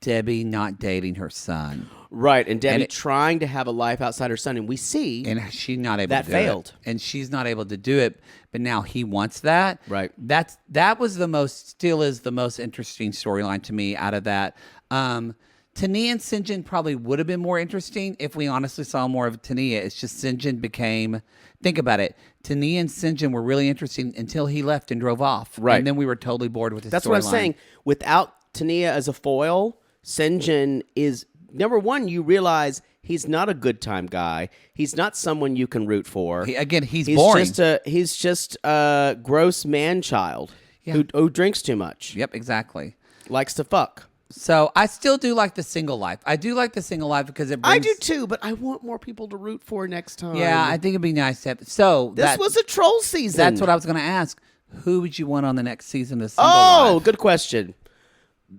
Debbie not dating her son. Right, and Debbie trying to have a life outside her son, and we see and she's not able that to do failed. It. And she's not able to do it, but now he wants that. Right. That was still is the most interesting storyline to me out of that. Tania and Sinjin probably would have been more interesting if we honestly saw more of Tania. It's just Sinjin became, think about it, Tania and Sinjin were really interesting until he left and drove off. Right. And then we were totally bored with his That's what I'm saying. Without Tania as a foil, Sinjin is, number one, you realize he's not a good time guy. He's not someone you can root for. He's boring. He's just a gross man-child who drinks too much. Yep, exactly. Likes to fuck. So I still do like the single life. I do like the single life because it brings... I do too, but I want more people to root for next time. Yeah, I think it'd be nice to have... So this was a troll season. That's what I was going to ask. Who would you want on the next season of Single Life? Oh, good question.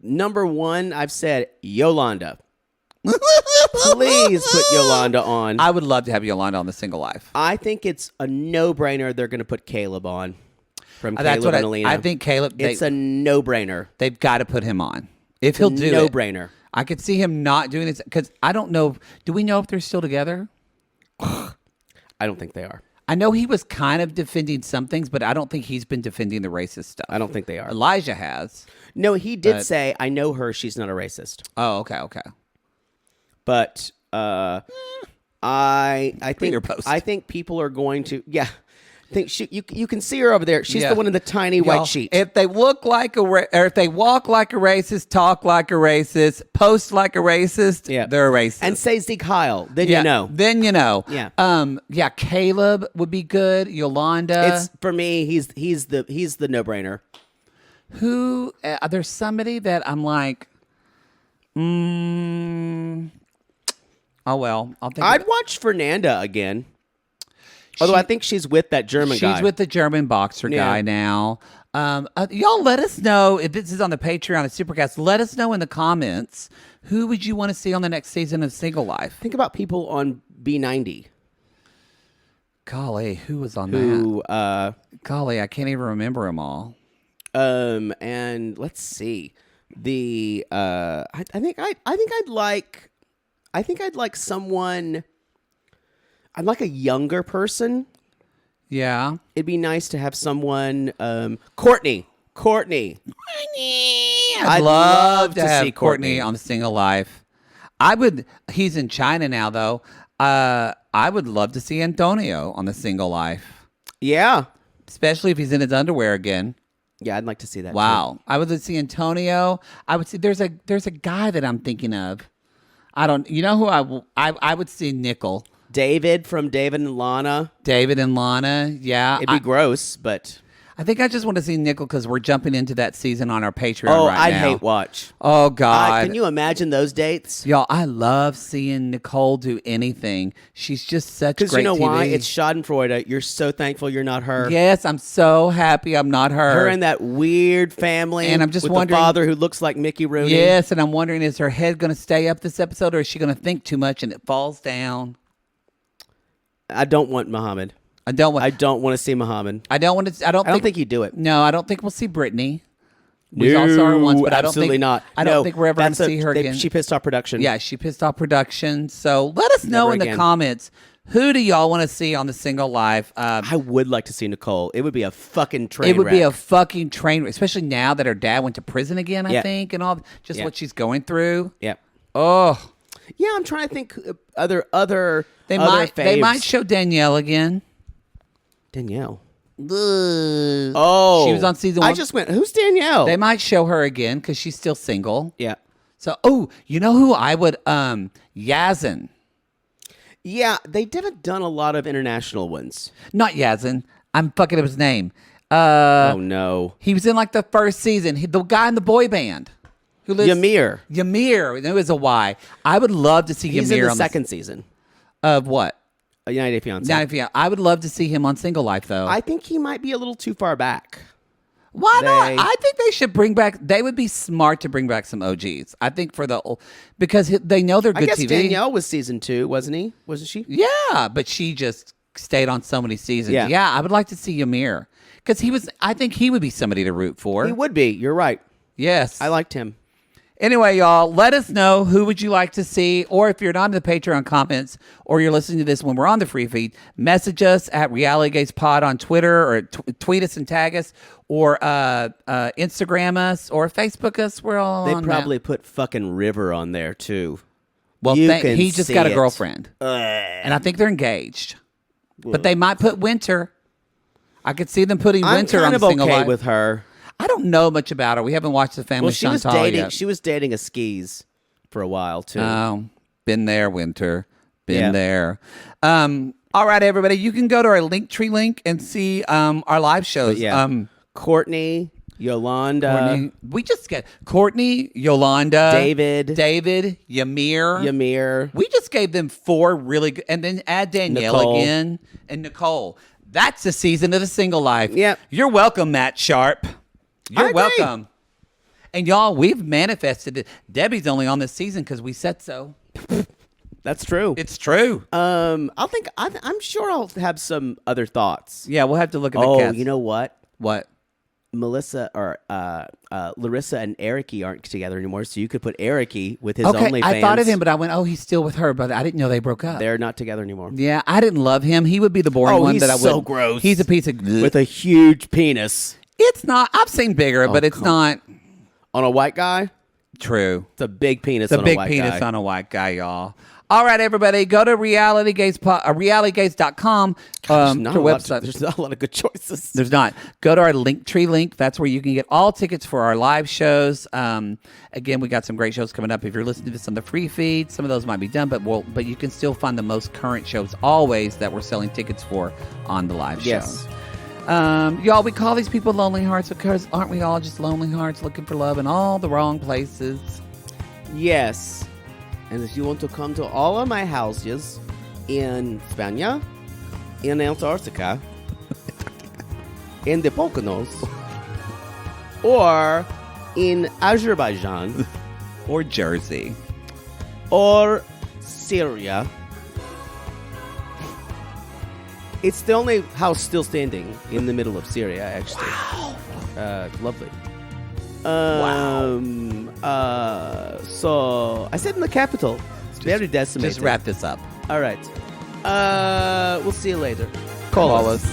Number 1, I've said Yolanda. Please put Yolanda on. I would love to have Yolanda on the Single Life. I think it's a no-brainer they're going to put Caleb on. From That's Caleb what and Alina. I think Caleb... It's a no-brainer. They've got to put him on. If he'll do no-brainer. I could see him not doing it because I don't know. Do we know if they're still together? I don't think they are. I know he was kind of defending some things, but I don't think he's been defending the racist stuff. I don't think they are. Elijah has. No, he did say, I know her. She's not a racist. Oh, okay. But I think people are going to... Yeah. You can see her over there. She's the one in the tiny white sheet. If they look like or if they walk like a racist, talk like a racist, post like a racist, they're a racist. And say Zeke Heil, then you know. Then you know. Yeah. Caleb would be good. Yolanda. It's for me. He's the no-brainer. Who? There's somebody that I'm like. Oh well, I'll think. I'd watch Fernanda again. Although I think she's with that German guy. She's with the German boxer guy now. Y'all let us know if this is on the Patreon at Supercast. Let us know in the comments who would you want to see on the next season of Single Life. Think about people on B90. Golly, who was on that? Golly, I can't even remember them all. And let's see. I think I'd like someone. I'd like a younger person. Yeah. It'd be nice to have someone. Courtney. I'd love to see Courtney on Single Life. He's in China now, though. I would love to see Antonio on the Single Life. Yeah. Especially if he's in his underwear again. Yeah, I'd like to see that. Wow. Too. I would see Antonio. I would see there's a guy that I'm thinking of. You know who I would see Nickel. David from David and Lana. Yeah. It'd be gross, but... I think I just want to see Nickel because we're jumping into that season on our Patreon right now. I'd hate watch. Oh, God. Can you imagine those dates? Y'all, I love seeing Nicole do anything. She's just such great TV. Because you know why? It's Schadenfreude. You're so thankful you're not her. Yes, I'm so happy I'm not her. Her and that weird family and I'm just with wondering, the father who looks like Mickey Rooney. Yes, and I'm wondering, is her head going to stay up this episode or is she going to think too much and it falls down? I don't want Muhammad. I don't want to see Muhammad. I don't think he'd do it. No, I don't think we'll see Brittany. We all saw her once, but absolutely not. I don't think we're ever going to see her again. She pissed off production. Yeah, she pissed off production. So let us know in the comments, who do y'all want to see on the Single Life? I would like to see Nicole. It would be a fucking train wreck. It would be a wreck. fucking train wreck, especially now that her dad went to prison again, I think, and all what she's going through. Yeah. Oh. Yeah, I'm trying to think other They faves. might show Danielle again. Danielle. Oh. She was on season 1. I just went, who's Danielle? They might show her again because she's still single. Yeah. So, you know who I would, Yazin. Yeah, they haven't done a lot of international ones. Not Yazin. I'm fucking up his name. Oh, no. He was in like the first season. The guy in the boy band. Who lives, Ymir. There was a Y. I would love to see He's Ymir in the on second season. Of what? United Day Fiancé. I would love to see him on Single Life, though. I think he might be a little too far back. Why not? I think they should bring back. They would be smart to bring back some OGs. I think because they know they're good TV. I guess Danielle was season 2, wasn't he? Wasn't she? Yeah, but she just stayed on so many seasons. Yeah, I would like to see Ymir because he was. I think he would be somebody to root for. He would be. You're right. Yes, I liked him. Anyway, y'all, let us know who would you like to see, or if you're not in the Patreon comments, or you're listening to this when we're on the free feed, message us at RealityGazesPod on Twitter, or tweet us and tag us, or Instagram us, or Facebook us. We're all on They probably put fucking River on there, too. Well, he just got a girlfriend. And I think they're engaged. But they might put Winter. I could see them putting Winter on the Single Life. I'm kind of okay with her. I don't know much about her. We haven't watched the Family Chantal yet. She was dating a skis for a while, too. Oh, been there, Winter. Been there. All right, everybody. You can go to our Linktree link and see our live shows. Courtney, Yolanda. Courtney. We just get Courtney, Yolanda, David, Ymir. We just gave them 4 really good, and then add Danielle Nicole. again and Nicole. That's the season of the single life. Yep. You're welcome, Matt Sharp. You're I agree. welcome. And y'all, we've manifested it. Debbie's only on this season because we said so. That's true. It's true. I'm sure I'll have some other thoughts. Yeah, we'll have to look at the Oh, cast. you know what? What? Melissa or Larissa and Ericy aren't together anymore, so you could put Ericy with his OnlyFans. I thought of him, but I went, oh, he's still with her, but I didn't know they broke up. They're not together anymore. Yeah, I didn't love him. He would be the boring one he's that I would. so gross. He's a piece of With a huge penis It's not. I've seen bigger, but it's not on a white guy. true. It's a big penis. It's a on big a white penis guy. on a white guy, y'all. All right, everybody, go to realitygaze.com. There's website. There's not a lot of good choices. There's not. Go to our Linktree link. That's where you can get all tickets for our live shows. Again, we got some great shows coming up. If you're listening to this on the free feed, some of those might be done, but you can still find the most current shows always that we're selling tickets for on the live Yes. show. Y'all, we call these people lonely hearts because aren't we all just lonely hearts looking for love in all the wrong places? Yes. And if you want to come to all of my houses in Spain, in Antarctica, in the Poconos, or in Azerbaijan, Or Jersey. or Syria, it's the only house still standing in the middle of Syria, actually. Wow. Lovely. So I said in the capital. It's very decimated. Just wrap this up. All right. We'll see you later. Call us.